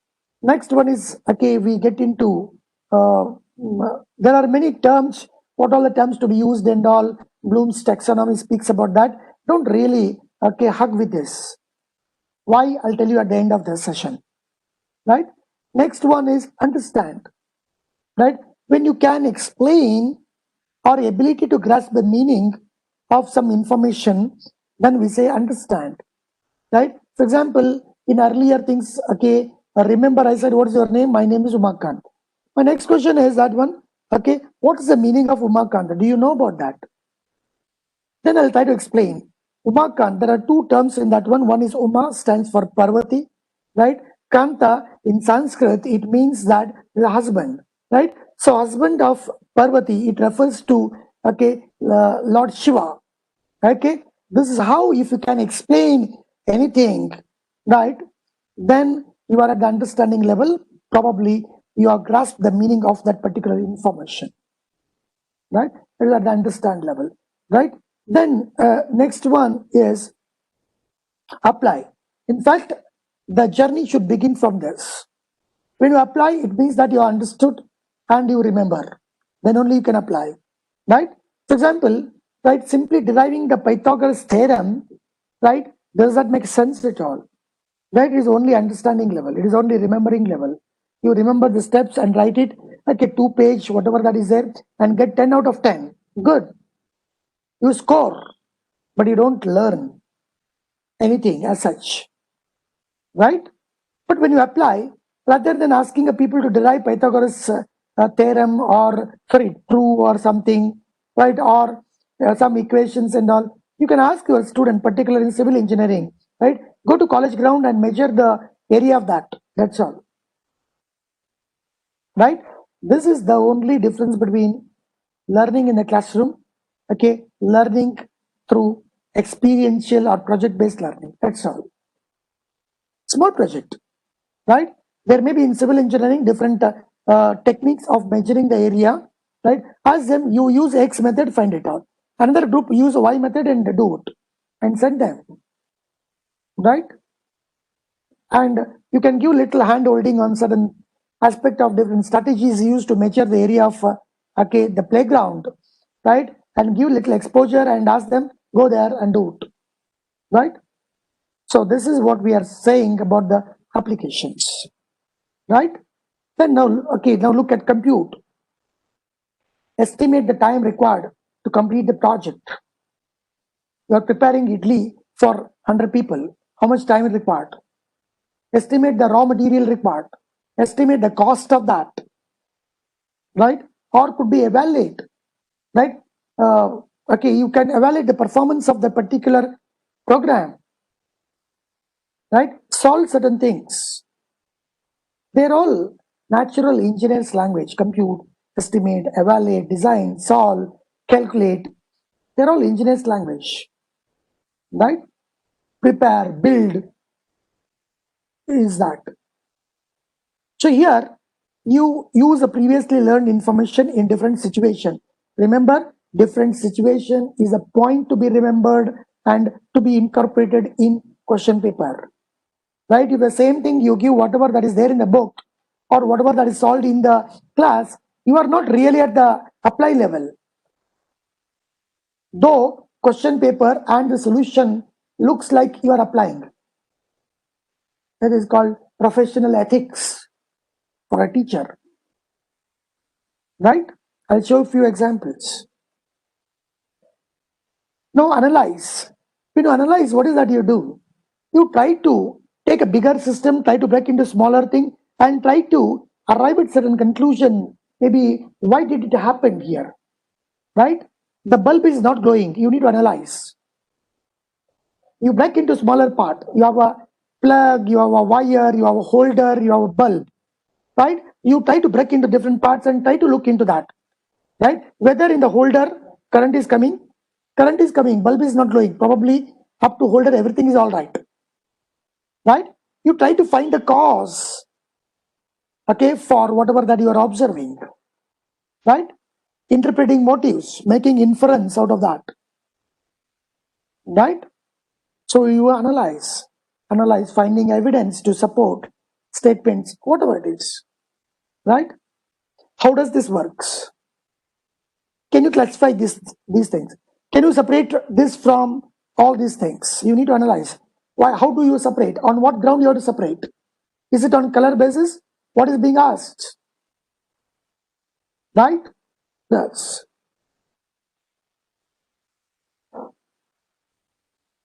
A: Next one is, okay, we get into, there are many terms, what all the terms to be used and all. Bloom's taxonomy speaks about that. Don't really, okay, hug with this. Why? I'll tell you at the end of the session, right? Next one is understand, right? When you can explain or ability to grasp the meaning of some information, then we say understand, right? For example, in earlier things, okay, remember I said, what is your name? My name is Umakant. My next question is that one, okay, what is the meaning of Umakant? Do you know about that? Then I'll try to explain. Umakant, there are two terms in that one. One is Uma, stands for Parvati, right? Kanta, in Sanskrit, it means that the husband, right? So husband of Parvati, it refers to, okay, Lord Shiva, okay? This is how, if you can explain anything, right, then you are at the understanding level, probably you have grasped the meaning of that particular information, right? It is at the understand level, right? Then next one is apply. In fact, the journey should begin from this. When you apply, it means that you understood and you remember. Then only you can apply, right? For example, right, simply deriving the Pythagoras theorem, right, does that make sense at all? Right, it is only understanding level. It is only remembering level. You remember the steps and write it like a 2-page, whatever that is there, and get 10 out of 10. Good. You score, but you don't learn anything as such, right? But when you apply, rather than asking a people to derive Pythagoras theorem or prove or something, right, or some equations and all, you can ask your student, particularly in civil engineering, right, go to college ground and measure the area of that. That's all, right? This is the only difference between learning in the classroom, okay, learning through experiential or project-based learning. That's all. Small project, right? There may be in civil engineering different techniques of measuring the area, right? Ask them, you use X method, find it out. Another group use Y method and do it and send them, right? And you can give little hand holding on certain aspect of different strategies used to measure the area of okay, the playground, right? And give little exposure and ask them, go there and do it, right? So this is what we are saying about the applications, right? Then now, okay, now look at compute. Estimate the time required to complete the project. You are preparing idli for 100 people. How much time is required? Estimate the raw material required. Estimate the cost of that, right? Or could be evaluate, right? Okay, you can evaluate the performance of the particular program, right? Solve certain things. They're all natural engineer's language. Compute, estimate, evaluate, design, solve, calculate. They're all engineer's language, right? Prepare, build is that. So here you use a previously learned information in different situation. Remember, different situation is a point to be remembered and to be incorporated in question paper, right? If the same thing you give whatever that is there in the book or whatever that is solved in the class, you are not really at the apply level. Though question paper and the solution looks like you are applying, That is called professional ethics for a teacher. Right? I'll show a few examples. Now analyze. When you analyze, what is that you do? You try to take a bigger system, try to break into smaller thing, and try to arrive at certain conclusion. Maybe why did it happen here? Right? The bulb is not glowing. You need to analyze. You break into smaller part. You have a plug, you have a wire, you have a holder, you have a bulb. Right? You try to break into different parts and try to look into that. Right? Whether in the holder current is coming, bulb is not glowing. Probably up to holder, everything is all right. Right? You try to find the cause, okay, for whatever that you are observing. Right? Interpreting motives, making inference out of that. Right? So you analyze, finding evidence to support statements, whatever it is. Right? How does this works? Can you classify these things? Can you separate this from all these things? You need to analyze. Why? How do you separate? On what ground you have to separate? Is it on color basis? What is being asked? Right? Yes.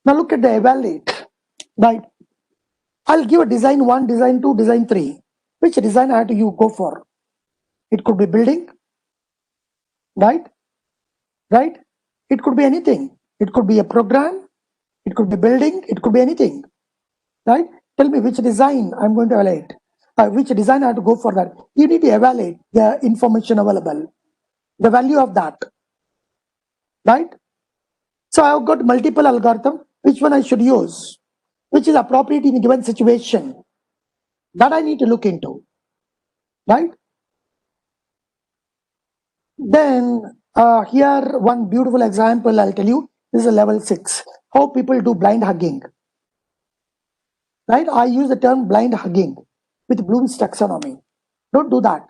A: Now look at the evaluate. Right? I'll give a design 1, design 2, design 3. Which design do you go for? It could be building. Right? Right? It could be anything. It could be a program. It could be building. It could be anything. Right? Tell me which design I'm going to evaluate. Which design I have to go for that. You need to evaluate the information available, the value of that. Right? So I've got multiple algorithms. Which one I should use? Which is appropriate in a given situation? That I need to look into. Right? Then here one beautiful example I'll tell you. This is a level 6. How people do blind hugging. Right? I use the term blind hugging with Bloom's taxonomy. Don't do that.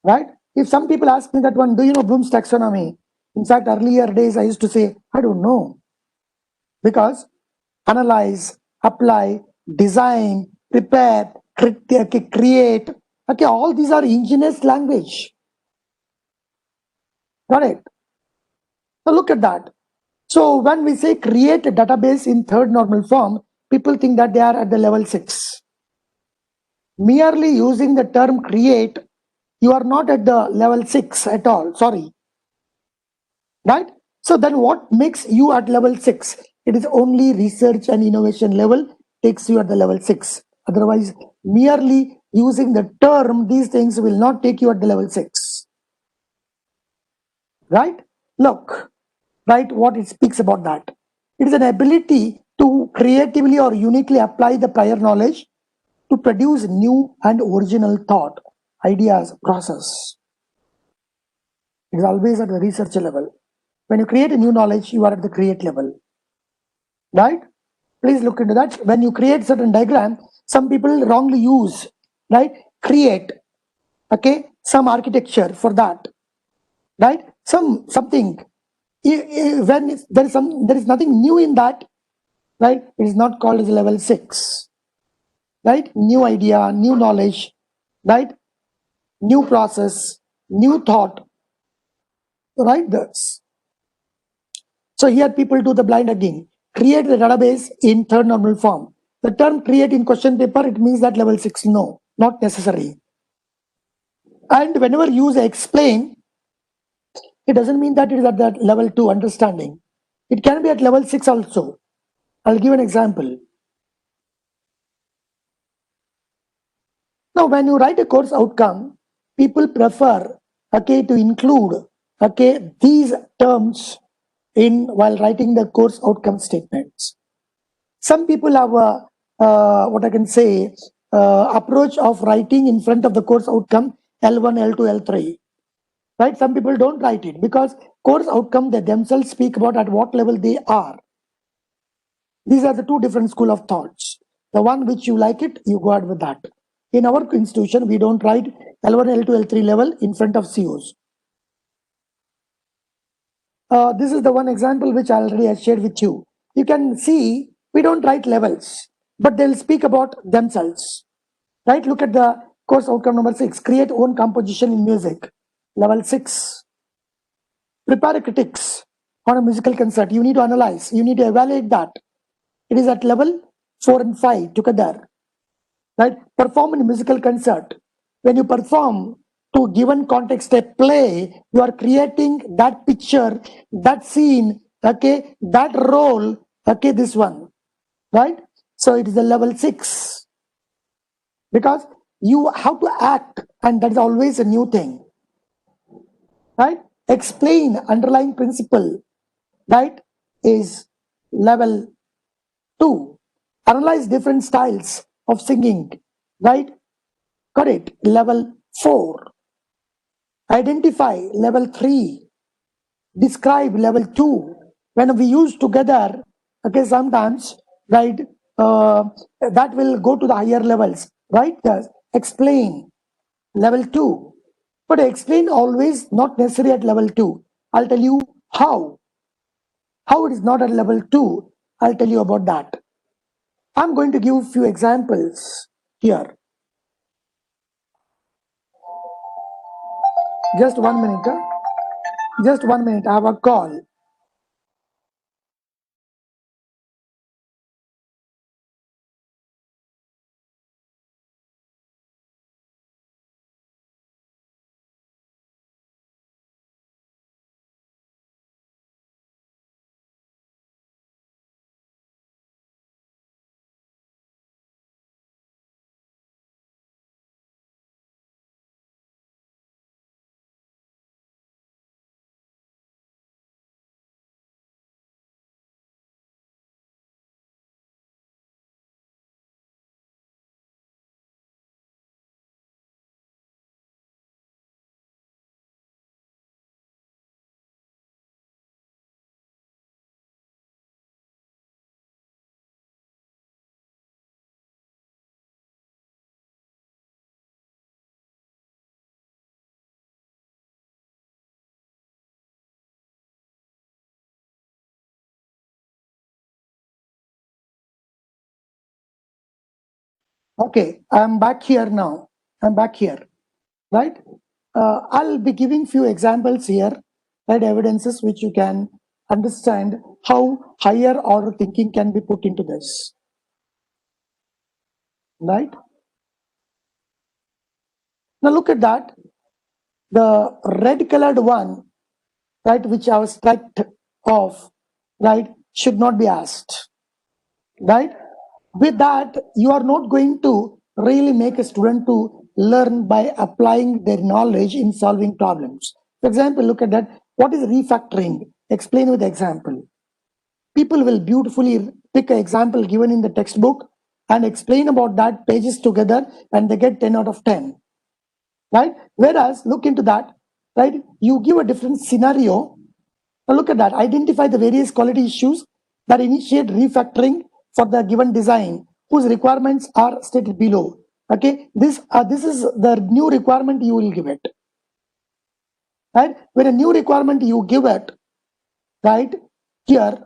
A: Right? If some people ask me that one, do you know Bloom's taxonomy? In fact, earlier days I used to say, I don't know. Because analyze, apply, design, prepare, create, okay, all these are ingenious language. Got it? So look at that. So when we say create a database in third normal form, people think that they are at the level 6. Merely using the term create, you are not at the level 6 at all. Sorry. Right? So then what makes you at level 6? It is only research and innovation level takes you at the level 6. Otherwise, merely using the term, these things will not take you at the level 6. Right? Look, right, what it speaks about that. It is an ability to creatively or uniquely apply the prior knowledge to produce new and original thought, ideas, process. It is always at the research level. When you create a new knowledge, you are at the create level. Right? Please look into that. When you create certain diagram, some people wrongly use, right? Create, okay, some architecture for that, right? Something. When there is nothing new in that, right? It is not called as level 6, right? New idea, new knowledge, right? New process, new thought, right? That's so here people do the blind hugging. Create the database in third normal form. The term create in question paper, it means that level 6, no, not necessary. And whenever you use explain, it doesn't mean that it is at that level 2 understanding. It can be at level 6 also. I'll give an example. Now, when you write a course outcome, people prefer, okay, to include, okay, these terms in while writing the course outcome statements. Some people have a what I can say approach of writing in front of the course outcome L1, L2, L3. Right? Some people don't write it because course outcome they themselves speak about at what level they are. These are the two different school of thoughts. The one which you like it, you go ahead with that. In our institution, we don't write L1, L2, L3 level in front of COs. This is the one example which I already shared with you. You can see we don't write levels. but they'll speak about themselves, right? Look at the course outcome number 6, create own composition in music, level 6. Prepare a critics on a musical concert. You need to analyze, you need to evaluate that. It is at level 4 and 5 together, right? Perform in a musical concert. When you perform to given context a play, you are creating that picture, that scene, okay, that role, okay, this one, right? So it is a level 6 because you have to act, and that's always a new thing, right? Explain underlying principle, right, is level 2. Analyze different styles of singing, right? Got it, level 4. Identify, level 3. Describe, level 2. When we use together, okay, sometimes, right, that will go to the higher levels, right? Explain, level 2. But explain always not necessary at level 2. I'll tell you how it is not at level 2. I'll tell you about that. I'm going to give a few examples here. Just 1 minute. Just 1 minute. I have a call. Okay, I'm back here now. I'm back here, right? I'll be giving few examples here, right? Evidences which you can understand how higher order thinking can be put into this, right? Now look at that. The red colored one, right, which I was struck off, right, should not be asked, right? With that, you are not going to really make a student to learn by applying their knowledge in solving problems. For example, look at that. What is refactoring? Explain with example. People will beautifully pick an example given in the textbook and explain about that pages together, and they get 10 out of 10, right? Whereas, look into that, right? You give a different scenario. Now look at that. Identify the various quality issues that initiate refactoring for the given design whose requirements are stated below. Okay, this is the new requirement you will give it, right? When a new requirement you give it, right, here,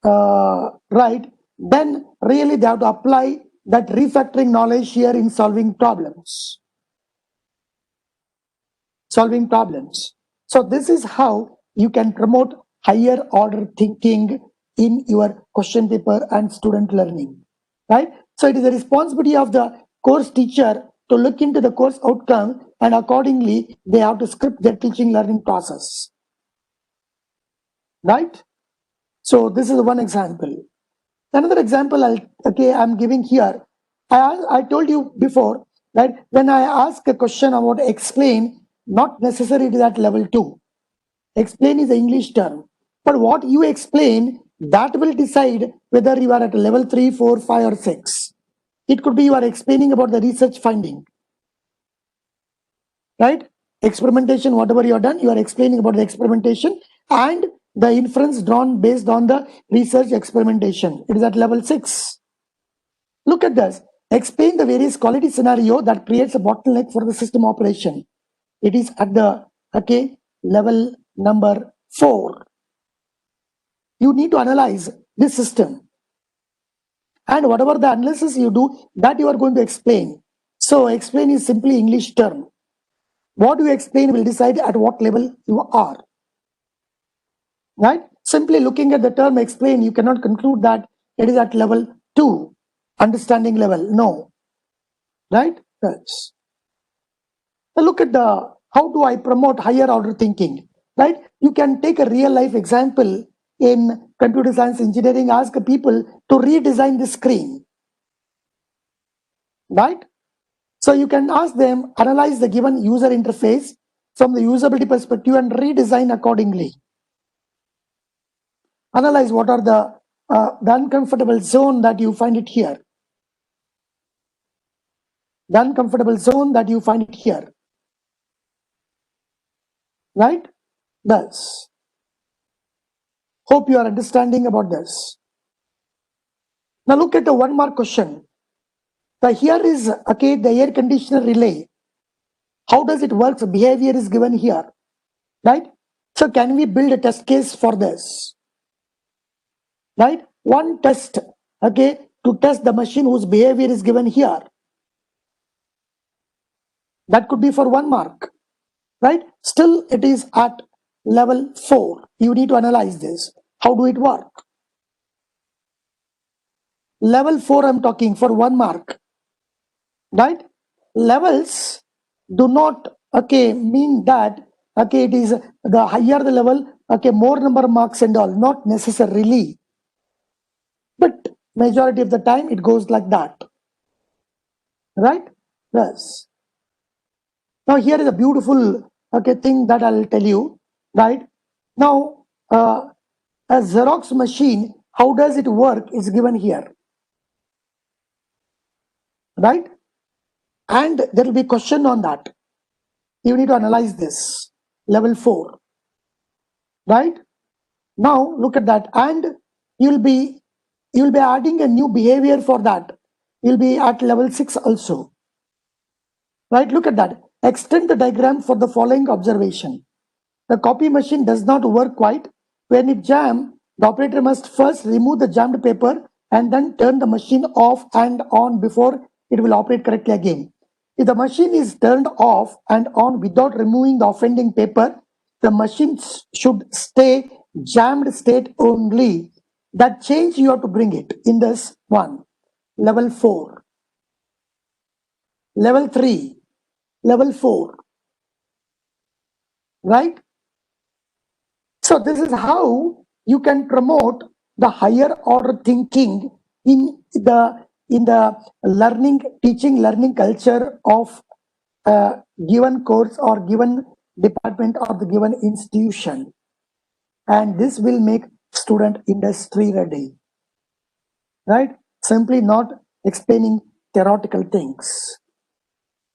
A: right, then really they have to apply that refactoring knowledge here in solving problems. So this is how you can promote higher order thinking in your question paper and student learning, right? So it is the responsibility of the course teacher to look into the course outcome, and accordingly they have to script their teaching learning process, right? So this is one example. Another example I'm giving here. I told you before, right? When I ask a question about explain, not necessarily at level 2. Explain is an English term, but what you explain, that will decide whether you are at level 3, 4, 5, or 6. It could be you are explaining about the research finding, right? Experimentation, whatever you have done, you are explaining about the experimentation and the inference drawn based on the research experimentation. It is at level 6. Look at this. Explain the various quality scenario that creates a bottleneck for the system operation. It is at the level number 4. You need to analyze this system. and whatever the analysis you do, that you are going to explain. So explain is simply English term. What you explain will decide at what level you are. Right? Simply looking at the term explain, you cannot conclude that it is at level 2, understanding level. No. Right? Yes. Now look at the how do I promote higher order thinking? Right? You can take a real life example in computer science engineering, ask people to redesign the screen. Right? So you can ask them, analyze the given user interface from the usability perspective and redesign accordingly. Analyze what are the uncomfortable zone that you find it here. The uncomfortable zone that you find it here. Right? Thus, hope you are understanding about this. Now look at the 1 mark question. The here is okay, the air conditioner relay. How does it work? The behavior is given here. Right? So can we build a test case for this? Right? One test, okay, to test the machine whose behavior is given here. That could be for 1 mark. Right? Still it is at level 4. You need to analyze this. How do it work? Level 4 I'm talking for 1 mark. Right? Levels do not okay mean that okay it is the higher the level, okay, more number of marks and all, not necessarily. But majority of the time it goes like that. Right? Yes. Now here is a beautiful okay thing that I'll tell you. Right? Now a Xerox machine, how does it work is given here. Right? And there will be question on that. You need to analyze this. Level 4. Right? Now look at that, and you'll be adding a new behavior for that. You'll be at level 6 also. Right? Look at that. Extend the diagram for the following observation. The copy machine does not work quite. When it jams, the operator must first remove the jammed paper and then turn the machine off and on before it will operate correctly again. If the machine is turned off and on without removing the offending paper, the machine should stay jammed state only. That change you have to bring it in this one. Level 4. Level 3. Level 4. Right? So this is how you can promote the higher order thinking in the teaching learning culture of a given course or given department or the given institution. And this will make student industry ready. Right? Simply not explaining theoretical things.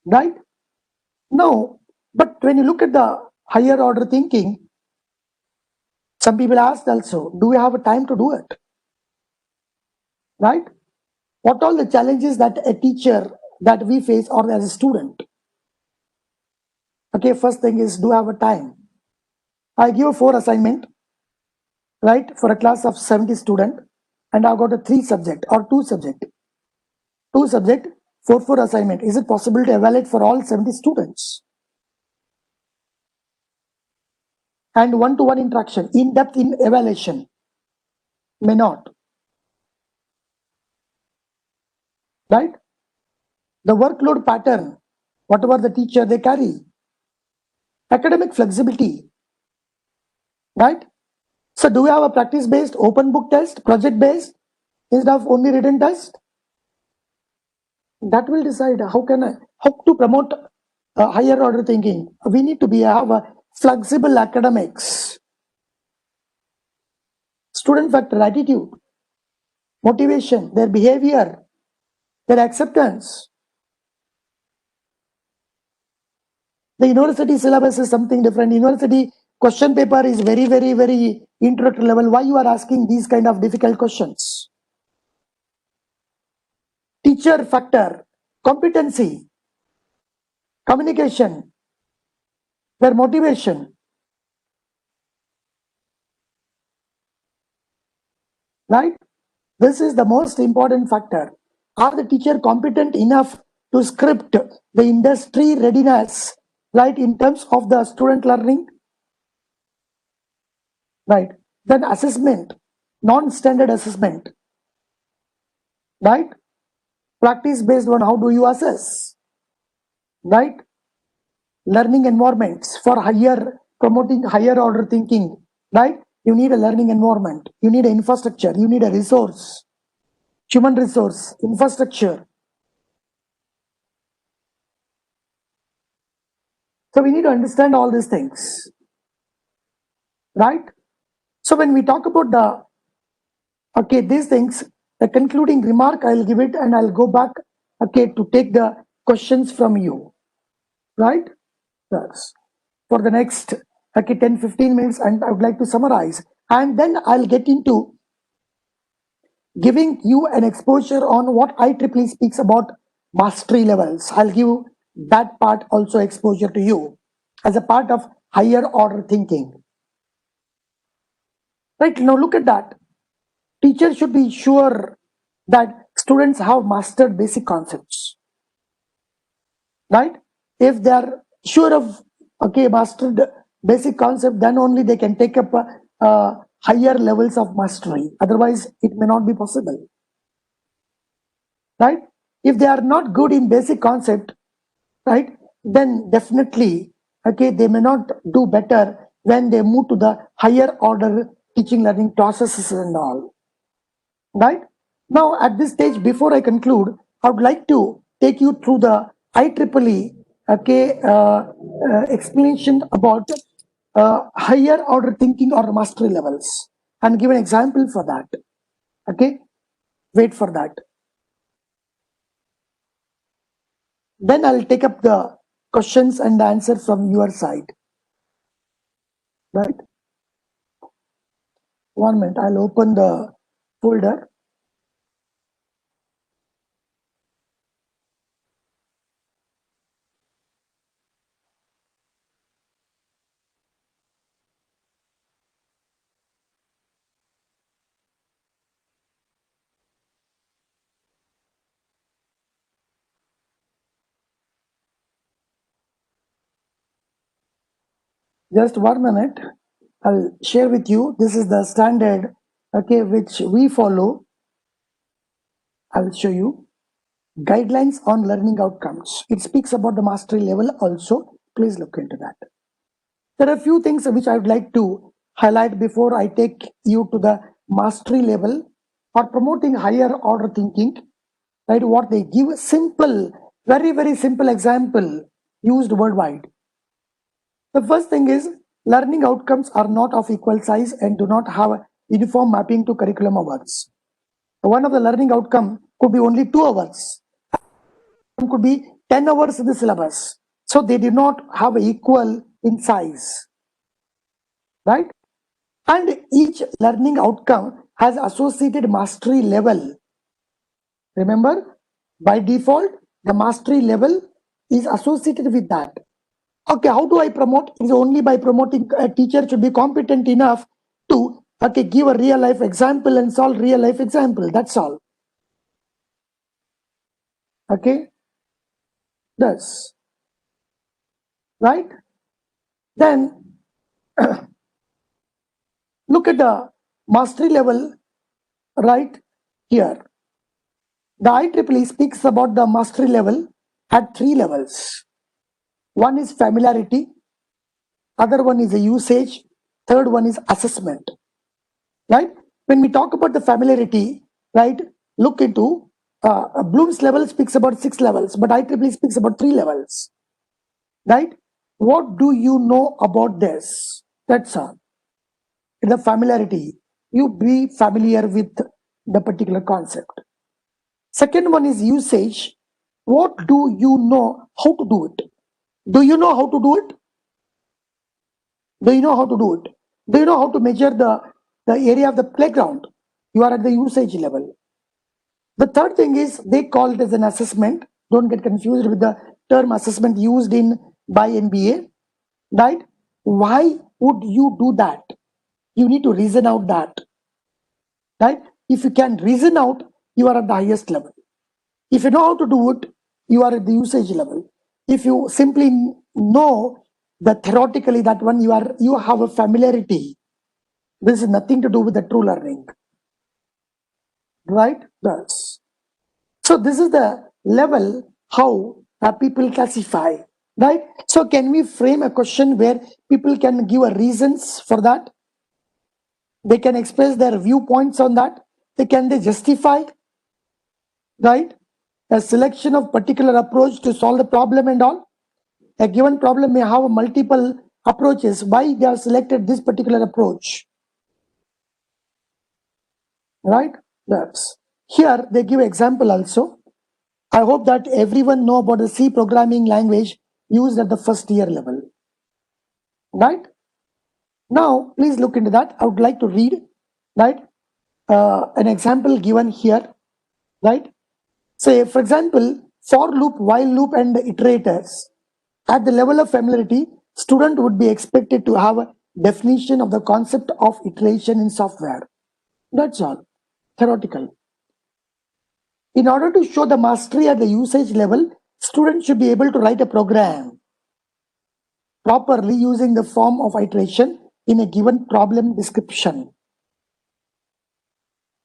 A: Right? No, but when you look at the higher order thinking, some people asked also, do we have a time to do it? Right? What all the challenges that a teacher that we face or as a student? Okay, first thing is, do I have a time? I give 4 assignment, right, for a class of 70 student, and I've got a 3 subject or 2 subject. 2 subject, 4 assignment. Is it possible to evaluate for all 70 students? And one-to-one interaction, in-depth in evaluation, may not. Right? The workload pattern, whatever the teacher they carry. Academic flexibility. Right? So do we have a practice-based open book test, project-based, instead of only written test? That will decide how to promote higher order thinking. We need to have a flexible academics. Student factor, attitude, motivation, their behavior, their acceptance. The university syllabus is something different. University question paper is very, very, very introductory level. Why you are asking these kind of difficult questions? Teacher factor, competency, communication, their motivation. Right? This is the most important factor. Are the teacher competent enough to script the industry readiness, right, in terms of the student learning? Right. Then assessment, non-standard assessment, right? Practice based on how do you assess, right? Learning environments for promoting higher order thinking, right? You need a learning environment, you need an infrastructure, you need a resource, human resource, infrastructure. So we need to understand all these things, right? So when we talk about these things, the concluding remark, I'll give it and I'll go back, to take the questions from you, right? Yes. For the next 10-15 minutes, and I would like to summarize, and then I'll get into giving you an exposure on what IEEE speaks about mastery levels. I'll give that part also exposure to you as a part of higher order thinking. Right, now look at that. Teachers should be sure that students have mastered basic concepts. Right? If they are sure of mastered basic concept, then only they can take up higher levels of mastery. Otherwise, it may not be possible. Right? If they are not good in basic concept, right, then definitely they may not do better when they move to the higher order teaching learning processes and all. Right? Now, at this stage, before I conclude, I would like to take you through the IEEE explanation about higher order thinking or mastery levels and give an example for that. Okay, wait for that. Then I'll take up the questions and answers from your side. Right? 1 minute, I'll open the folder. Just 1 minute, I'll share with you. This is the standard, which we follow. I'll show you. Guidelines on learning outcomes. It speaks about the mastery level also. Please look into that. There are a few things which I would like to highlight before I take you to the mastery level or promoting higher order thinking. Right? What they give a simple, very, very simple example used worldwide. The first thing is learning outcomes are not of equal size and do not have a uniform mapping to curriculum hours. One of the learning outcome could be only 2 hours, could be 10 hours in the syllabus. So they do not have equal in size, right? And each learning outcome has associated mastery level. Remember, by default, the mastery level is associated with that. Okay, how do I promote? It's only by promoting a teacher should be competent enough to give a real life example and solve real life example. That's all. Okay, thus, right? Then look at the mastery level right here. The IEEE speaks about the mastery level at 3 levels. One is familiarity, other one is a usage, third one is assessment. Right? When we talk about the familiarity, right, look into Bloom's level speaks about 6 levels, but IEEE speaks about 3 levels. Right? What do you know about this? That's all. The familiarity, you be familiar with the particular concept. Second one is usage. What do you know how to do it? Do you know how to do it? Do you know how to do it? Do you know how to measure the area of the playground? You are at the usage level. The third thing is they call it as an assessment. Don't get confused with the term assessment used in by NBA. Right? Why would you do that? You need to reason out that. Right? If you can reason out, you are at the highest level. If you know how to do it, you are at the usage level. If you simply know that theoretically that one you have a familiarity, this is nothing to do with the true learning. Right? Yes. So this is the level how people classify. Right? So can we frame a question where people can give a reasons for that? They can express their viewpoints on that. Can they justify? Right? A selection of particular approach to solve the problem and all. A given problem may have multiple approaches. Why they have selected this particular approach? Right? That's here they give example also. I hope that everyone know about the C programming language used at the first year level. Right? Now, please look into that. I would like to read, right, an example given here, right? Say, for example, for loop, while loop, and iterators. At the level of familiarity, student would be expected to have a definition of the concept of iteration in software. That's all, theoretical. In order to show the mastery at the usage level, students should be able to write a program properly using the form of iteration in a given problem description.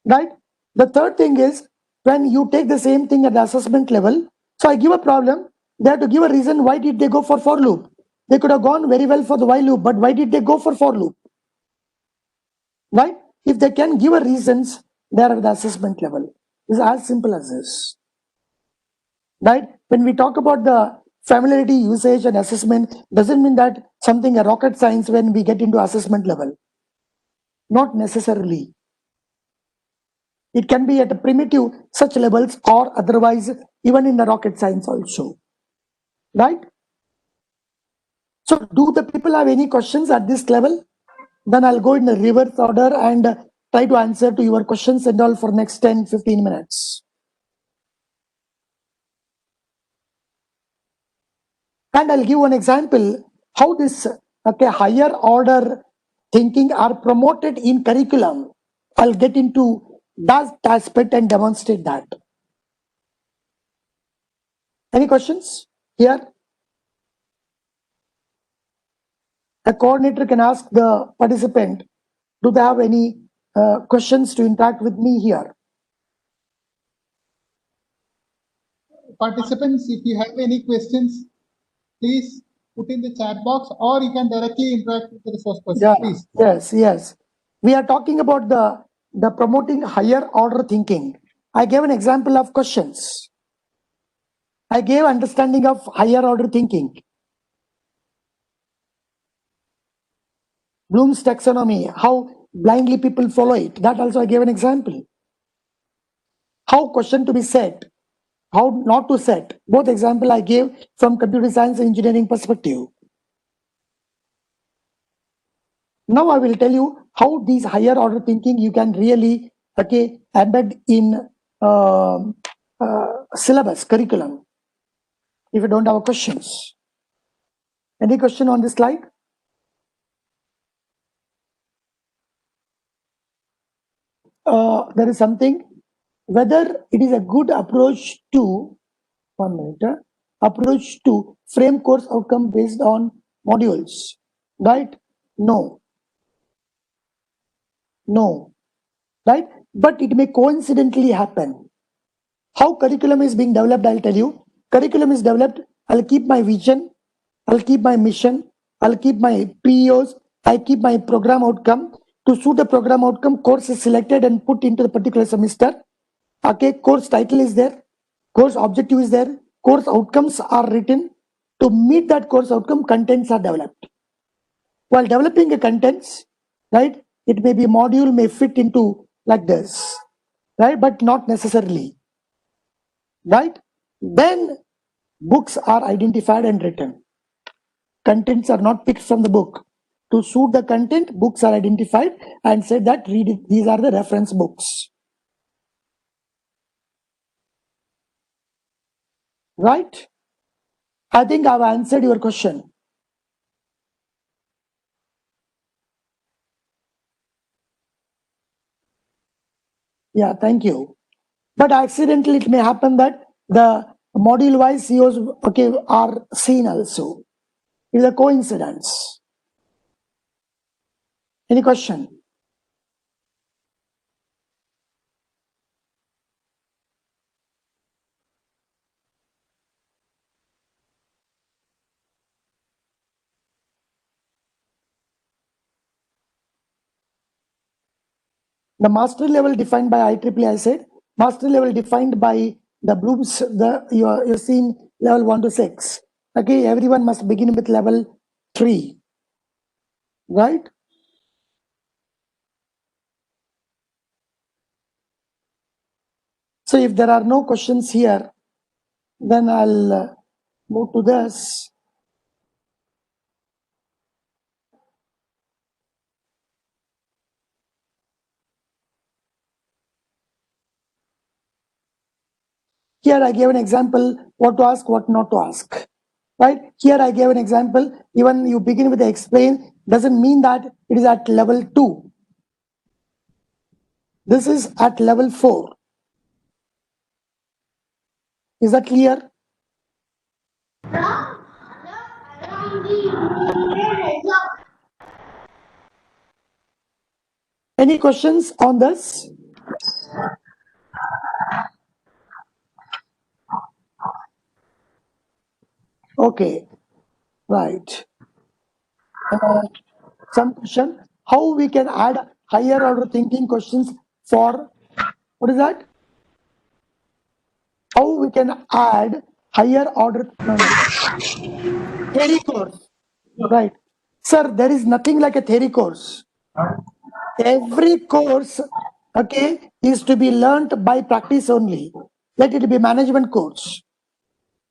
A: Right? The third thing is when you take the same thing at the assessment level, so I give a problem, they have to give a reason why did they go for loop. They could have gone very well for the while loop, but why did they go for loop? Right? If they can give a reasons, they are at the assessment level. It's as simple as this. Right? When we talk about the familiarity, usage, and assessment, doesn't mean that something a rocket science when we get into assessment level. Not necessarily. It can be at a primitive such levels or otherwise even in the rocket science also. Right? So do the people have any questions at this level? Then I'll go in the reverse order and try to answer to your questions and all for next 10-15 minutes. And I'll give one example how this higher order thinking are promoted in curriculum. I'll get into that aspect and demonstrate that. Any questions here? A coordinator can ask the participant, do they have any questions to interact with me here?
B: Participants, if you have any questions, please put in the chat box or you can directly interact with the resource person,
A: Yeah,
B: please.
A: yes. We are talking about the promoting higher order thinking. I gave an example of questions. I gave understanding of higher order thinking. Bloom's taxonomy, how blindly people follow it. That also I gave an example. How question to be set, how not to set. Both example I gave from computer science and engineering perspective. Now I will tell you how these higher order thinking you can really embed in syllabus curriculum. If you don't have questions, any question on this slide? There is something whether it is a good approach to approach to frame course outcome based on modules, right? No, right? But it may coincidentally happen. How curriculum is being developed, I'll tell you. Curriculum is developed, I'll keep my vision, I'll keep my mission, I'll keep my PEOs, I keep my program outcome. To suit the program outcome, course is selected and put into the particular semester. Okay, course title is there, course objective is there, course outcomes are written. To meet that course outcome, contents are developed. While developing a contents, right, it may be a module may fit into like this, right, but not necessarily, right? Then books are identified and written. Contents are not picked from the book. To suit the content, books are identified and said that read it. These are the reference books. Right? I think I've answered your question. Yeah, thank you. But accidentally, it may happen that the module-wise COs, okay, are seen also. It is a coincidence. Any question? The mastery level defined by IEEE, I said, mastery level defined by the Bloom's, you're seeing level 1 to 6. Okay, everyone must begin with level 3, right? So if there are no questions here, then I'll move to this. Here I gave an example, what to ask, what not to ask, right? Here I gave an example, even you begin with the explain, doesn't mean that it is at level 2. This is at level 4. Is that clear? Any questions on this? Okay, right. Some question, how we can add higher order thinking questions for, what is that? How we can add higher order, theory course, right? Sir, there is nothing like a theory course. Every course, okay, is to be learnt by practice only. Let it be management course.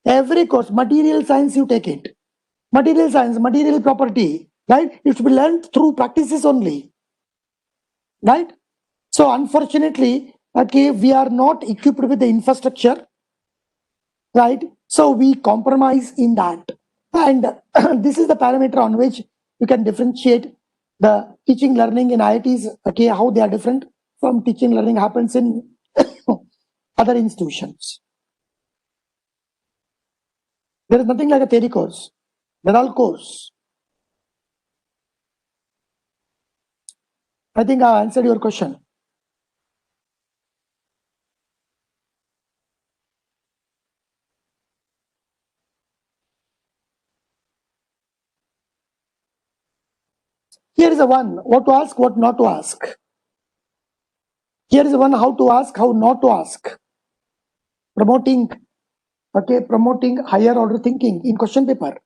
A: Every course, material science, you take it. Material science, material property, right? It should be learned through practices only, right? So unfortunately, okay, we are not equipped with the infrastructure, right? So we compromise in that. And this is the parameter on which you can differentiate the teaching learning in IITs, okay, how they are different from teaching learning happens in other institutions. There is nothing like a theory course. They're all course. I think I answered your question. Here is the one, what to ask, what not to ask. Here is the one, how to ask, how not to ask. Promoting, okay, promoting higher order thinking in question paper.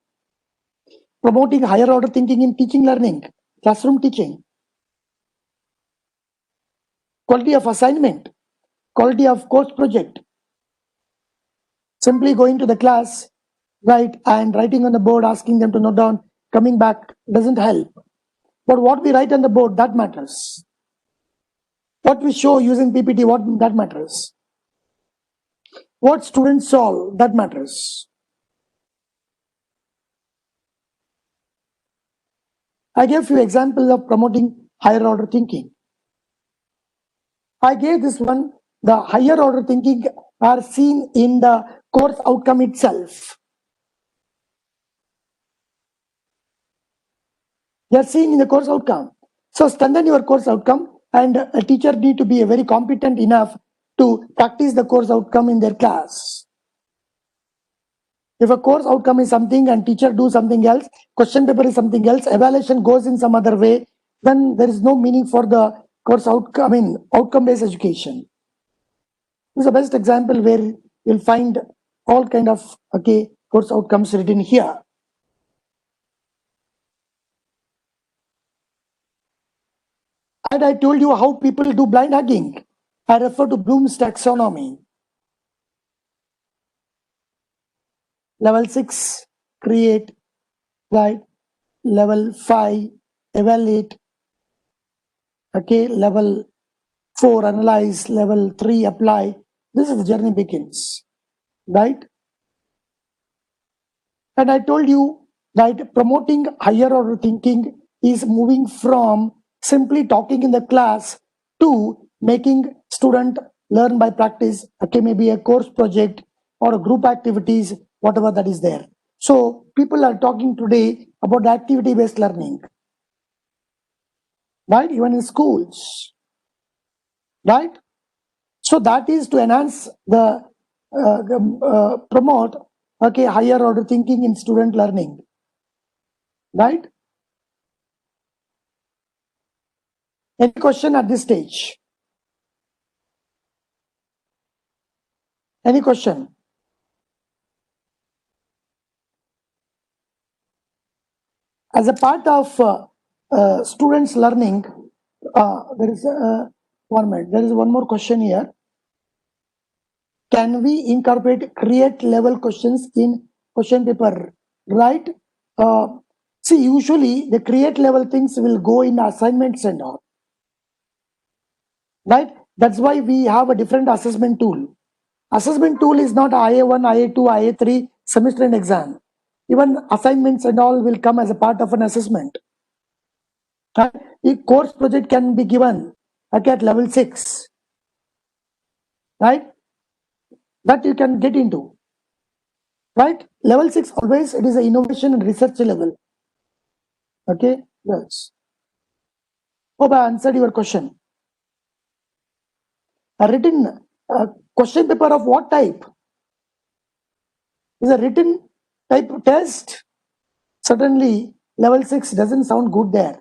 A: Promoting higher order thinking in teaching learning, classroom teaching. Quality of assignment, quality of course project. Simply going to the class, right, and writing on the board, asking them to note down, coming back doesn't help. But what we write on the board, that matters. What we show using PPT, that matters. What students solve, that matters. I gave few examples of promoting higher order thinking. I gave this one, the higher order thinking are seen in the course outcome itself. They are seen in the course outcome. So strengthen your course outcome, and a teacher need to be very competent enough to practice the course outcome in their class. If a course outcome is something and teacher do something else, question paper is something else, evaluation goes in some other way, then there is no meaning for the course outcome, I mean outcome-based education. This is the best example where you'll find all kind of, okay, course outcomes written here. And I told you how people do blind hugging. I refer to Bloom's taxonomy. Level 6, create, right? Level 5, evaluate. Okay, level 4, analyze. Level 3, apply. This is the journey begins, right? And I told you, right, promoting higher order thinking is moving from simply talking in the class to making student learn by practice, okay, maybe a course project or a group activities, whatever that is there. So people are talking today about activity based learning, right? Even in schools, right? So that is to enhance the promote, okay, higher order thinking in student learning, right? Any question at this stage? Any question? As a part of students learning, there is 1 minute. There is one more question here. Can we incorporate create level questions in question paper? Right? See, usually the create level things will go in assignments and all. Right? That's why we have a different assessment tool. Assessment tool is not IA1, IA2, IA3 semester and exam. Even assignments and all will come as a part of an assessment. Right? A course project can be given at level 6. Right? That you can get into. Right? Level 6 always it is an innovation and research level. Okay? Yes. Hope I answered your question. A written question paper of what type? Is a written type test? Certainly, level 6 doesn't sound good there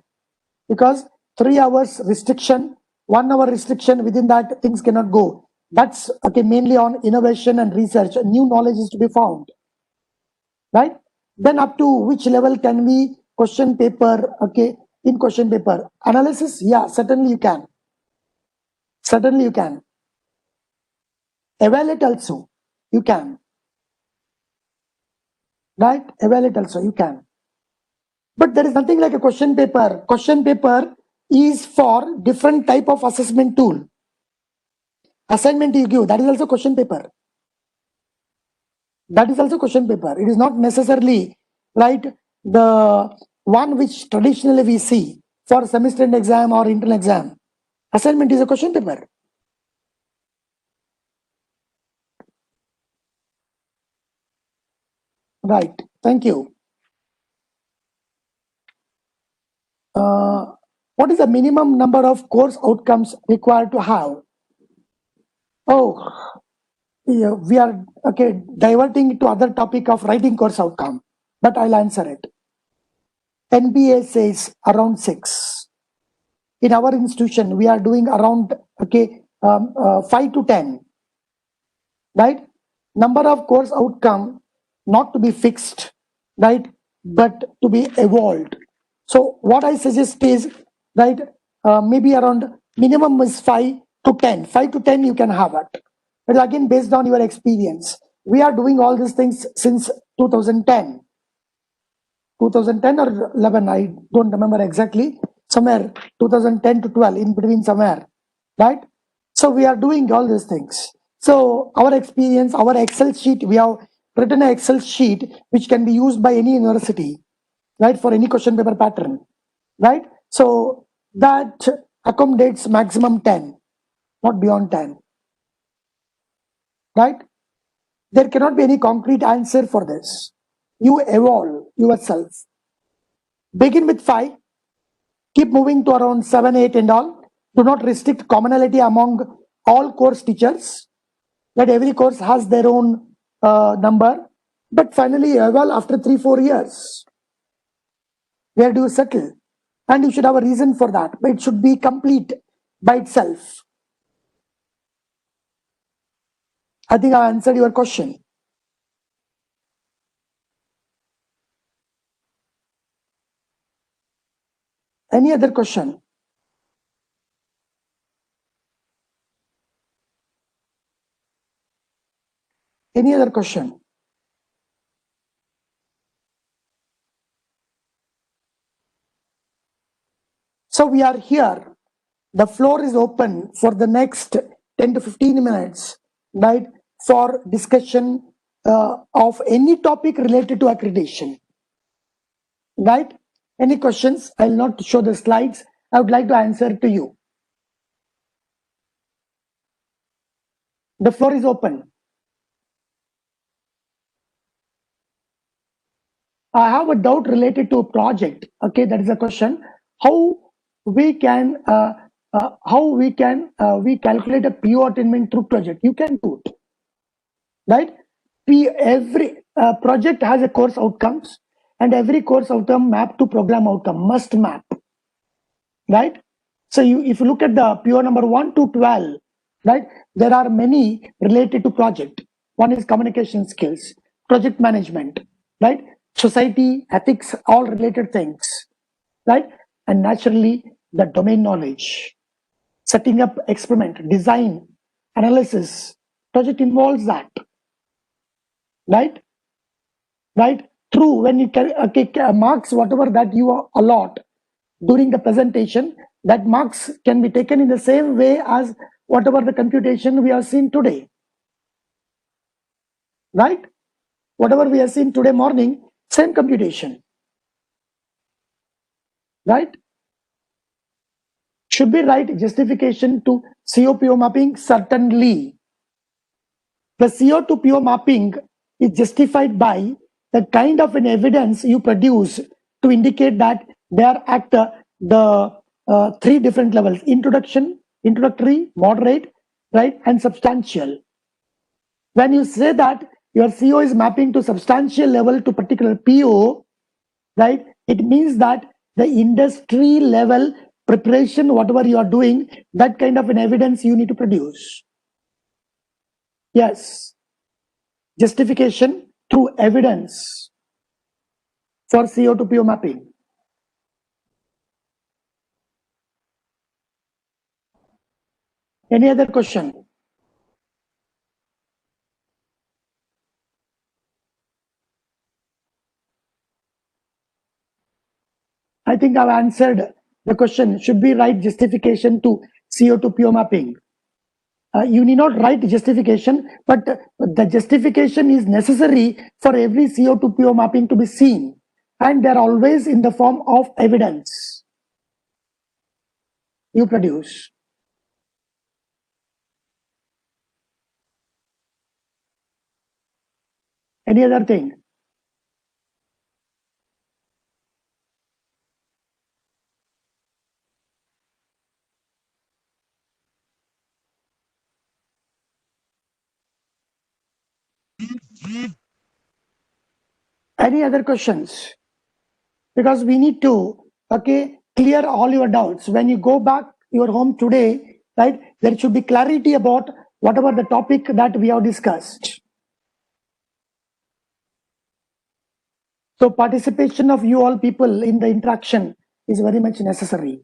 A: because 3 hours restriction, 1 hour restriction, within that things cannot go. That's okay, mainly on innovation and research. New knowledge is to be found, right? Then up to which level can we question paper, okay, in question paper analysis? Yeah, certainly you can. Certainly you can. Evaluate also, you can. Right? Evaluate also, you can. But there is nothing like a question paper. Question paper is for different type of assessment tool. Assignment you give, that is also question paper. That is also question paper. It is not necessarily right the one which traditionally we see for semester end exam or internal exam. Assignment is a question paper. Right. Thank you. What is the minimum number of course outcomes required to have? Oh, yeah, we are okay diverting to other topic of writing course outcome, but I'll answer it. NBA says around 6. In our institution, we are doing around 5 to 10. Right? Number of course outcome not to be fixed, right, but to be evolved. So what I suggest is right, maybe around minimum is 5 to 10. 5 to 10 you can have it. But again, based on your experience, we are doing all these things since 2010. 2010 or 11, I don't remember exactly, somewhere 2010 to 12, in between somewhere, right? So we are doing all these things. So our experience, our Excel sheet, we have written an Excel sheet which can be used by any university, right, for any question paper pattern, right? So that accommodates maximum 10, not beyond 10, right? There cannot be any concrete answer for this. You evolve yourself. Begin with 5, keep moving to around 7, 8 and all. Do not restrict commonality among all course teachers. That every course has their own number. But finally, well, after 3, 4 years, where do you settle? And you should have a reason for that. But it should be complete by itself. I think I answered your question. Any other question? Any other question? So we are here. The floor is open for the next 10 to 15 minutes, right, for discussion of any topic related to accreditation. Right? Any questions? I'll not show the slides. I would like to answer to you. The floor is open. I have a doubt related to a project. Okay, that is a question. How we can we calculate a PO attainment through project? You can do it, right? Every project has a course outcomes, and every course outcome map to program outcome, must map, right? So if you look at the PO number 1 to 12, right, there are many related to project. One is communication skills, project management, right, society, ethics, all related things, right? And naturally the domain knowledge, setting up experiment, design, analysis. Project involves that, right? Through when you can marks whatever that you allot during the presentation, that marks can be taken in the same way as whatever the computation we have seen today, right? Whatever we have seen today morning, same computation, right? Should be right justification to CO-PO mapping? Certainly. The CO to PO mapping is justified by the kind of an evidence you produce to indicate that they are at the 3 different levels: introduction, introductory, moderate, right, and substantial. When you say that your CO is mapping to substantial level to particular PO, right, it means that the industry level preparation, whatever you are doing, that kind of an evidence you need to produce. Yes, justification through evidence for CO to PO mapping. Any other question? I think I've answered the question. Should we write justification to CO to PO mapping? You need not write justification, but the justification is necessary for every CO to PO mapping to be seen, and they're always in the form of evidence you produce. Any other thing? Any other questions? Because we need to clear all your doubts. When you go back your home today, right, there should be clarity about whatever the topic that we have discussed. So participation of you all people in the interaction is very much necessary.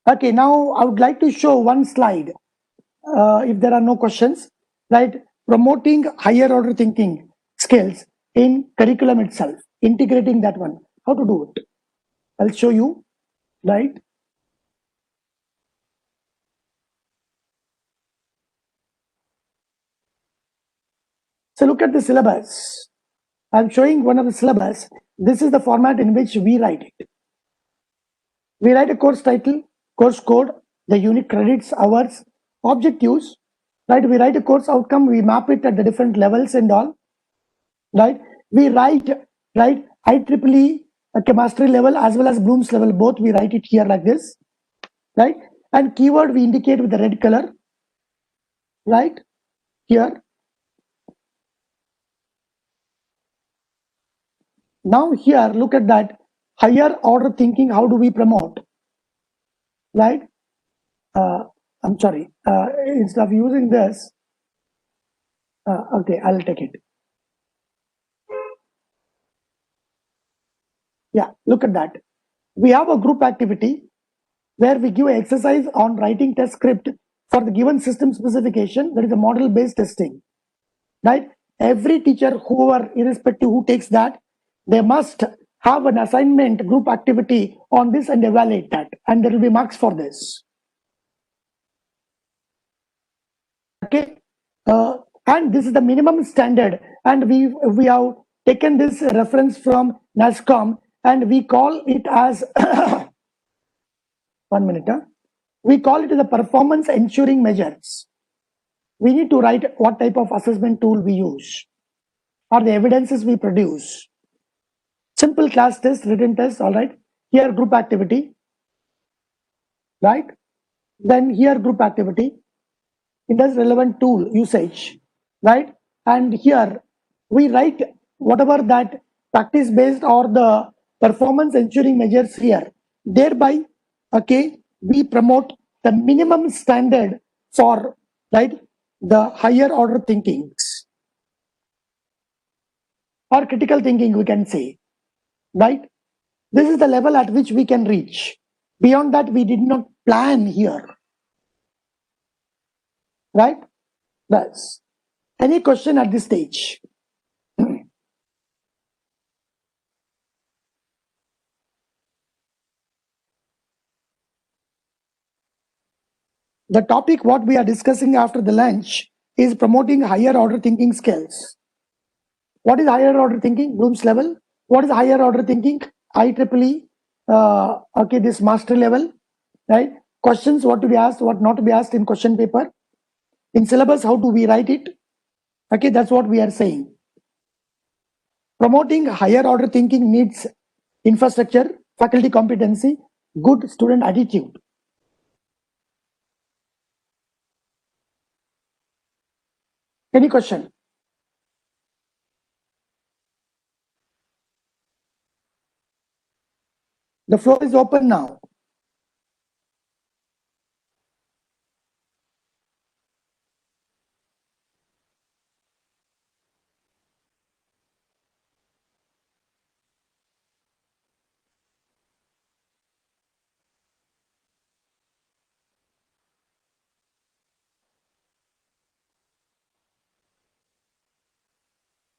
A: Okay, now I would like to show one slide. If there are no questions, right? Promoting higher order thinking skills in curriculum itself, integrating that one. How to do it? I'll show you, right? So look at the syllabus. I'm showing one of the syllabus. This is the format in which we write it. We write a course title, course code, the unit credits, hours, objectives, right? We write a course outcome, we map it at the different levels and all, right? We write, right, IEEE mastery level as well as Bloom's level, both we write it here like this, right? And keyword we indicate with the red color, right, here. Now here, look at that, higher order thinking, how do we promote, right? I'm sorry, instead of using this, okay, I'll take it. Yeah, look at that. We have a group activity where we give an exercise on writing test script for the given system specification. That is a model-based testing, right? Every teacher, whoever, irrespective who takes that, they must have an assignment group activity on this and evaluate that, and there will be marks for this. Okay, and this is the minimum standard, and we have taken this reference from NASSCOM, and we call it as 1 minute. We call it the performance ensuring measures. We need to write what type of assessment tool we use or the evidences we produce. Simple class test, written test, all right. Here group activity, right? Then here group activity. It does relevant tool usage, right? And here we write whatever that practice based or the performance ensuring measures here. Thereby, okay, we promote the minimum standard for, right, the higher order thinkings or critical thinking, we can say, right? This is the level at which we can reach. Beyond that, we did not plan here, right? Thus, any question at this stage? The topic what we are discussing after the lunch is promoting higher order thinking skills. What is higher order thinking? Bloom's level. What is higher order thinking? IEEE. Okay, this master level, right? Questions, what to be asked, what not to be asked in question paper. In syllabus, how do we write it? Okay, that's what we are saying. Promoting higher order thinking needs infrastructure, faculty competency, good student attitude. Any question? The floor is open now.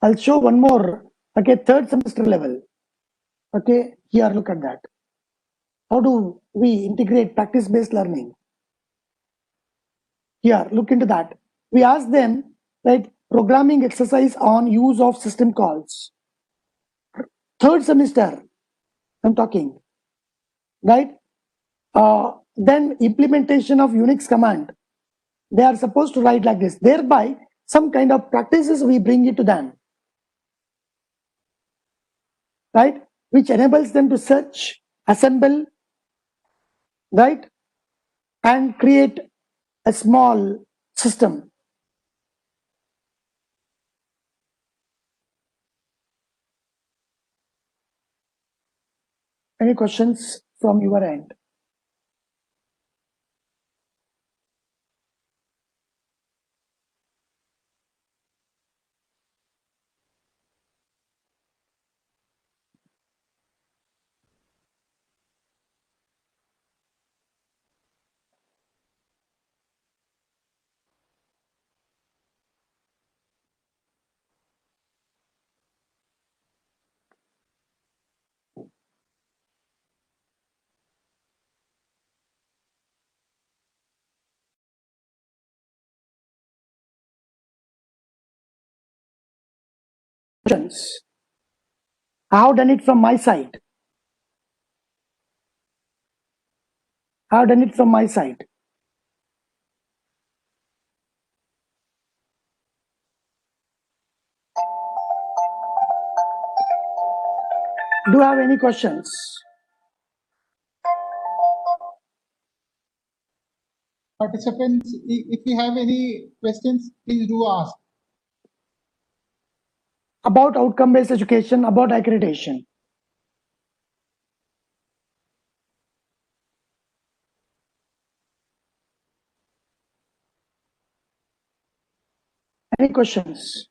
A: I'll show one more. Okay, third semester level. Okay, here look at that. How do we integrate practice-based learning? Here, look into that. We ask them, right, programming exercise on use of system calls. Third semester, I'm talking, right? Then implementation of Unix command. They are supposed to write like this. Thereby, some kind of practices we bring it to them, right? Which enables them to search, assemble, right? And create a small system. Any questions from your end? Questions? I have done it from my side. I have done it from my side. Do you have any questions?
B: Participants, if you have any questions, please do ask.
A: About outcome-based education, about accreditation. Any questions?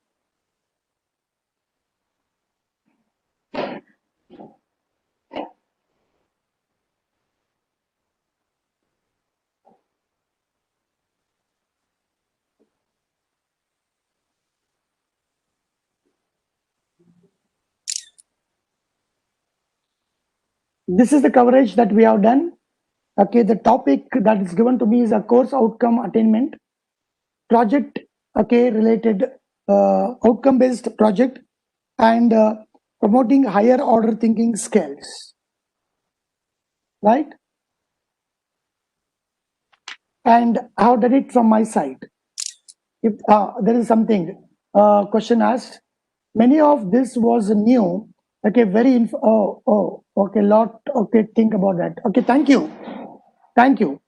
A: This is the coverage that we have done. Okay, the topic that is given to me is a course outcome attainment project, okay, related outcome based project, and promoting higher order thinking skills, right? and I have done it from my side. If there is something question asked, many of this was new. Okay, very okay, lot. Okay, think about that. Okay, thank you,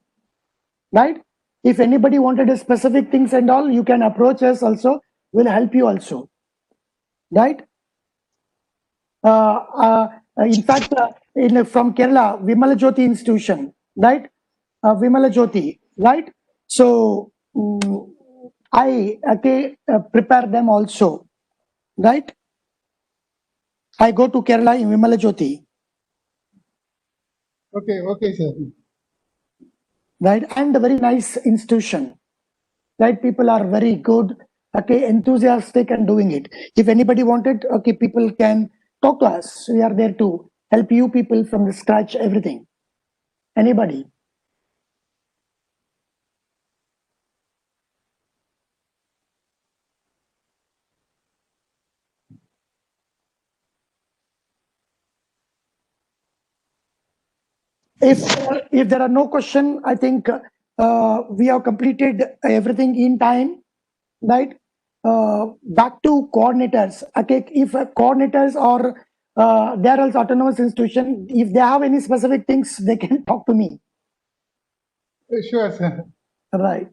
A: right? If anybody wanted a specific things and all, you can approach us also. We'll help you also, right? In fact, from Kerala, Vimala Jyoti Institution, right? Vimala Jyoti, right? So I prepare them also, right? I go to Kerala in Vimala Jyoti,
B: Okay, sir.
A: right? And a very nice institution, right? People are very good, okay, enthusiastic and doing it. If anybody wanted, okay, people can talk to us. We are there to help you people from the scratch, everything. Anybody. If there are no question, I think we have completed everything in time, right? Back to coordinators. Okay, if coordinators or they are also autonomous institution, if they have any specific things, they can talk to me.
B: Sure, sir.
A: Right.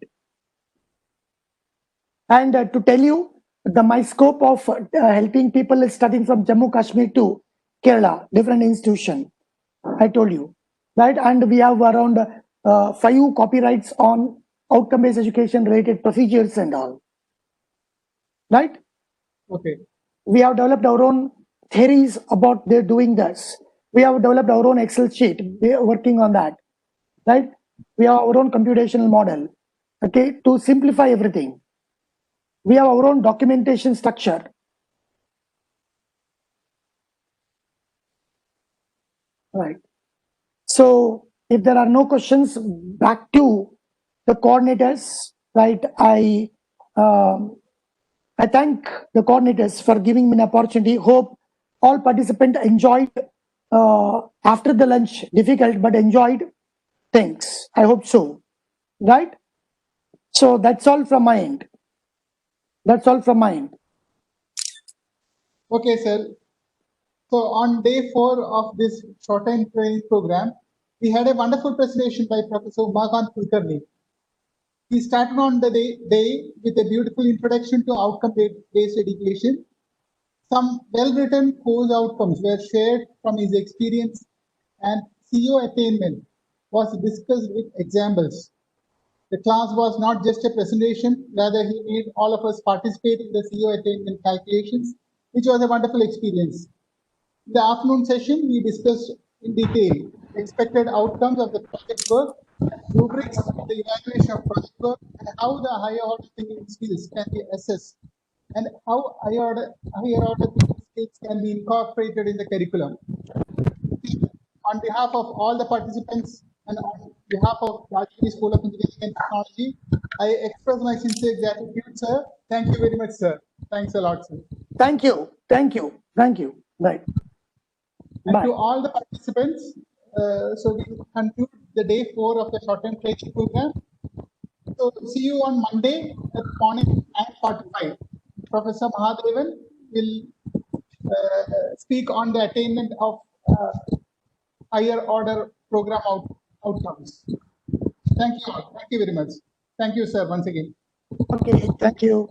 A: And to tell you, my scope of helping people is starting from Jammu Kashmir to Kerala, different institution. I told you, right? And we have around 5 copyrights on outcome-based education related procedures and all, right?
B: Okay.
A: We have developed our own theories about their doing this. We have developed our own Excel sheet. We are working on that, right? We have our own computational model, okay, to simplify everything. We have our own documentation structure. Right. So if there are no questions, back to the coordinators, right? I thank the coordinators for giving me an opportunity. Hope all participants enjoyed after the lunch, difficult but enjoyed. Thanks. I hope so. Right? So that's all from my end. That's all from my end.
B: Okay, sir. So on day 4 of this short-time training program, we had a wonderful presentation by Professor Umakant Kulkarni. He started on the day with a beautiful introduction to outcome-based education. Some well-written course outcomes were shared from his experience, and CEO attainment was discussed with examples. The class was not just a presentation, rather he made all of us participate in the CEO attainment calculations, which was a wonderful experience. In the afternoon session, we discussed in detail expected outcomes of the project work, rubrics of the evaluation of project work, and how the higher order thinking skills can be assessed, and how higher order thinking skills can be incorporated in the curriculum. On behalf of all the participants and on behalf of Rajgiri School of Engineering and Technology, I express my sincere gratitude, sir. Thank you very much, sir. Thanks a lot, sir.
A: Thank you. Thank you. Thank you. Right.
B: And
A: Bye.
B: to all the participants, so we conclude the day 4 of the short-term training program. So see you on Monday at morning 9:45. Professor Mahadevan will speak on the attainment of higher order program outcomes. Thank you all. Thank you very much. Thank you, sir, once again.
A: Okay. Thank you.